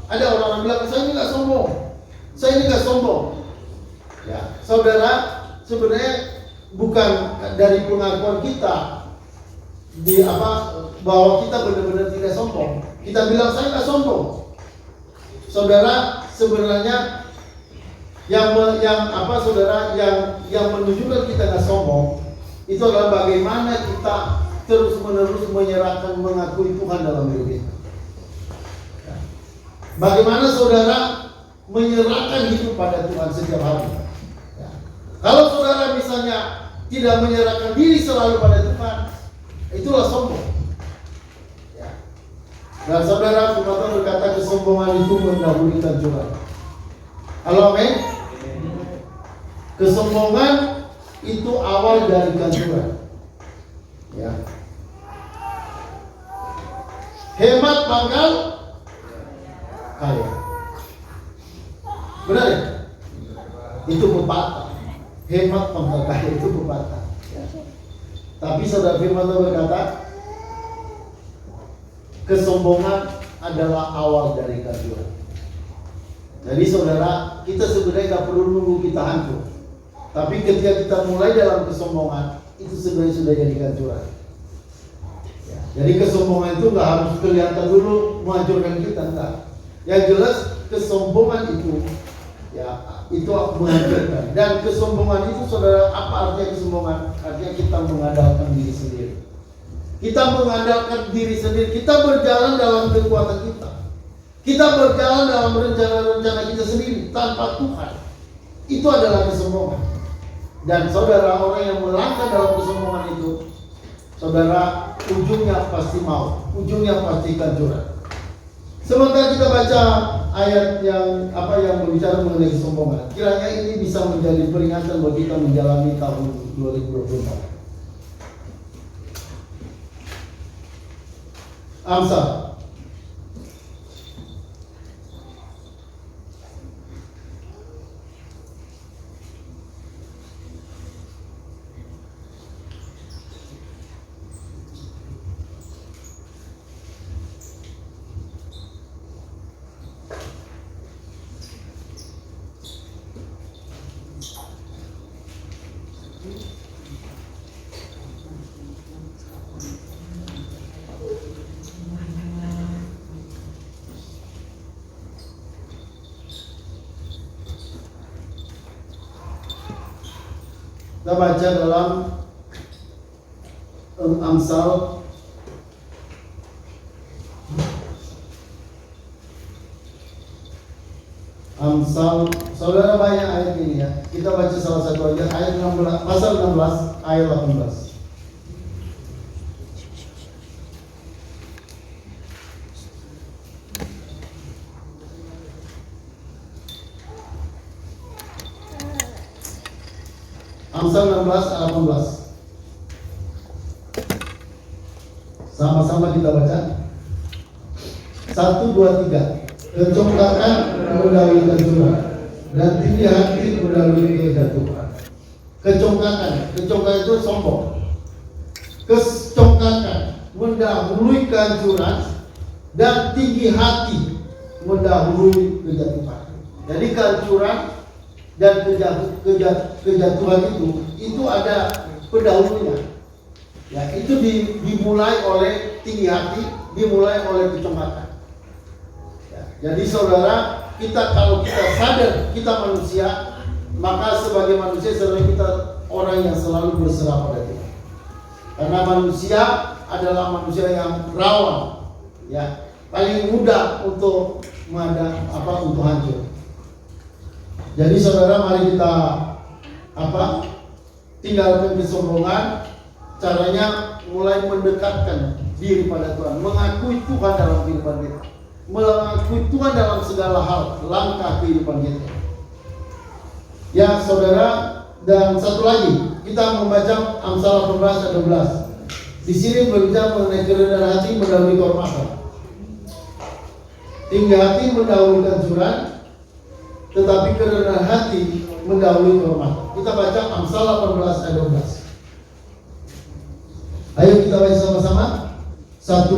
ada orang bilang saya ini nggak sombong, ya saudara, sebenarnya bukan dari pengakuan kita bahwa kita benar-benar tidak sombong. Kita bilang saya nggak sombong. Saudara, sebenarnya yang menunjukkan kita nggak sombong itu adalah bagaimana kita terus-menerus menyerahkan, mengakui Tuhan dalam hidup kita. Bagaimana saudara menyerahkan hidup pada Tuhan setiap hari. Kalau saudara misalnya tidak menyerahkan diri selalu pada Tuhan, itulah sombong. Ya. Dan saudara, Tuhan berkata kesombongan itu mendahului kehancuran. Halo, amin. Kesombongan itu awal dari kehancuran. Ya. Hemat pangkal kaya. Benar ya? Itu pepatah. Hemat pangkal kaya itu pepatah. Ya. Tapi saudara firman Tuhan berkata, kesombongan adalah awal dari kehancuran. Jadi saudara, kita sebenarnya gak perlu nunggu kita hancur. Tapi ketika kita mulai dalam kesombongan, itu sebenarnya sudah jadi kehancuran. Ya. Jadi kesombongan itu gak harus kelihatan dulu menghancurkan kita, enggak. Yang jelas kesombongan itu, ya itu menghancurkan. Dan kesombongan itu saudara, apa artinya kesombongan? Artinya kita mengandalkan diri sendiri. Kita mengandalkan diri sendiri. Kita berjalan dalam kekuatan kita. Kita berjalan dalam rencana-rencana kita sendiri tanpa Tuhan. Itu adalah kesombongan. Dan saudara, orang yang melangkah dalam kesombongan itu, saudara, ujungnya pasti mau, ujungnya pasti kehancuran. Sementara kita baca ayat yang berbicara mengenai kesombongan, kiranya ini bisa menjadi peringatan bagi kita menjalani tahun 2024. Amsal kita baca dalam Amsal saudara, banyak ayat ini ya. Kita baca salah satu aja, ayat 16, pasal 16 ayat 18. Amsal 16 ayat 18. Sama-sama kita baca. 1, 2, 3. Kecongkakan mendahului kehancuran, dan tinggi hati mendahului kejatuhan. Kecongkakan itu sombong. Kecongkakan mendahului kehancuran, dan tinggi hati mendahului kejatuhan. Jadi kehancuran dan kejatuhan itu ada pendahulunya. Ya, itu dimulai oleh tinggi hati, dimulai oleh kecongkakan. Ya, jadi saudara, kalau kita sadar kita manusia, maka sebagai manusia saudara, kita orang yang selalu berserah pada Tuhan. Karena manusia adalah manusia yang rawan, ya, paling mudah untuk untuk hancur. Jadi saudara, mari kita tinggalkan kesombongan. Caranya mulai mendekatkan diri pada Tuhan, mengakui Tuhan dalam kehidupan kita, mengakui Tuhan dalam segala hal langkah kehidupan kita. Ya saudara, dan satu lagi kita membaca Amsal 18 ayat 12. Di sini berbicara mengenai kerendahan hati mendahului kehormatan. Tinggi hati mendahului kehancuran, tetapi kerendahan hati mendahului kehormatan. Kita baca Amsal 18 ayat 12. Ayo kita baca sama-sama. 1,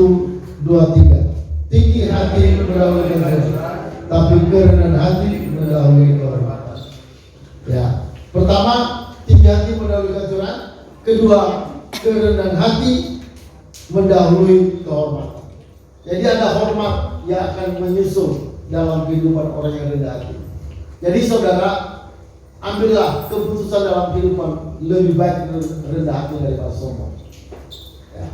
2, 3. Tinggi hati mendahului kehancuran, tapi kerendahan hati mendahului kehormatan. Ya, pertama, tinggi hati mendahului kehancuran. Kedua, kerendahan hati mendahului kehormatan. Jadi ada hormat yang akan menyusul dalam kehidupan orang yang rendah hati. Jadi saudara, ambillah keputusan dalam kehidupan, lebih baik rendah hati daripada sombong. Ya.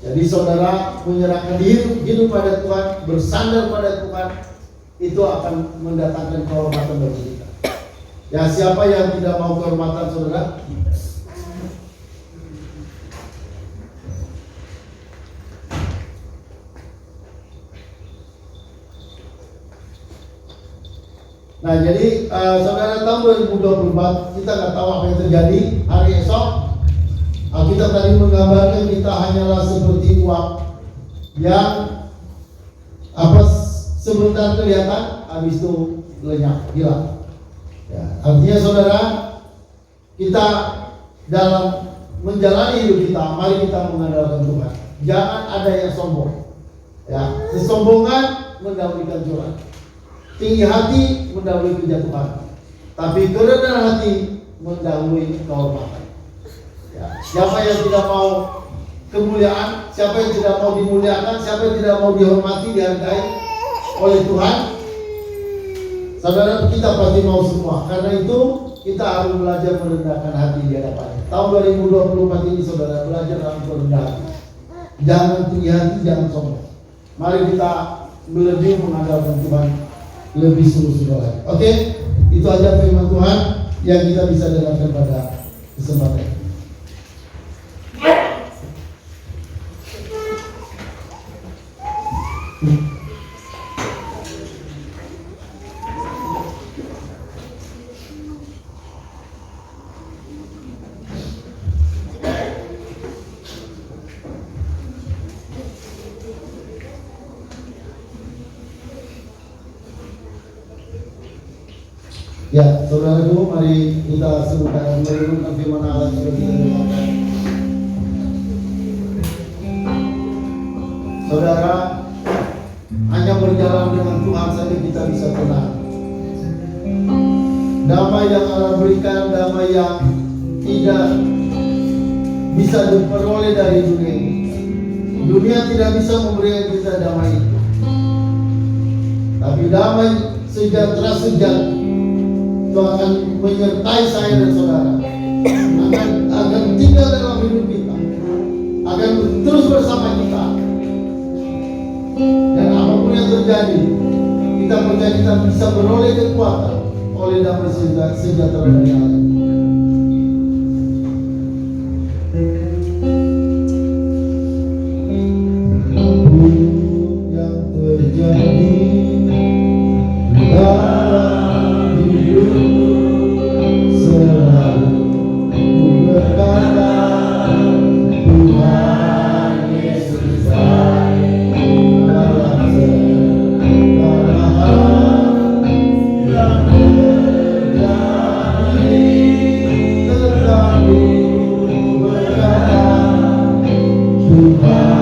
Jadi saudara, menyerahkan hidup pada Tuhan, bersandar pada Tuhan, itu akan mendatangkan kehormatan bagi kita. Ya, siapa yang tidak mau kehormatan saudara? Nah, jadi saudara, tahun 2024 kita nggak tahu apa yang terjadi hari esok. Kita tadi menggambarkan kita hanyalah seperti uap yang sebentar kelihatan, habis itu lenyap, hilang. Ya, artinya saudara, kita dalam menjalani hidup kita, mari kita mengandalkan Tuhan. Jangan ada yang sombong. Ya, kesombongan mendahului kehancuran. Tinggi hati mendahului kejatuhan, tapi kerendahan hati mendahului kehormatan. Ya, siapa yang tidak mau kemuliaan, siapa yang tidak mau dimuliakan, siapa yang tidak mau dihormati, dihargai oleh Tuhan, saudara, kita pasti mau semua. Karena itu kita harus belajar merendahkan hati di hadapannya. Tahun 2024 ini saudara, belajar dalam kerendahan hati. Jangan tinggi hati, jangan sombong. Mari kita lebih mengandalkan Tuhan, lebih sungguh-sungguh lagi. Oke, itu aja firman Tuhan yang kita bisa dengarkan pada kesempatan ini. Ya, saudaraku, mari kita sebutkan merenungkan firman Allah yang kita dengarkan. Saudara, hanya berjalan dengan Tuhan saja kita bisa tenang. Damai yang Allah berikan, damai yang tidak bisa diperoleh dari dunia ini. Dunia tidak bisa memberikan kita damai itu. Tapi damai sejahtera sejati itu akan menyertai saya dan saudara, akan tinggal dalam hidup kita, akan terus bersama kita. Dan apapun yang terjadi, kita percaya kita bisa beroleh kekuatan oleh damai sejahtera dari Allah. Yang terjadi dalam hidup selalu berkata Tuhan Yesus baik dalam segala hal yang terjadi, tetapi berkata Tuhan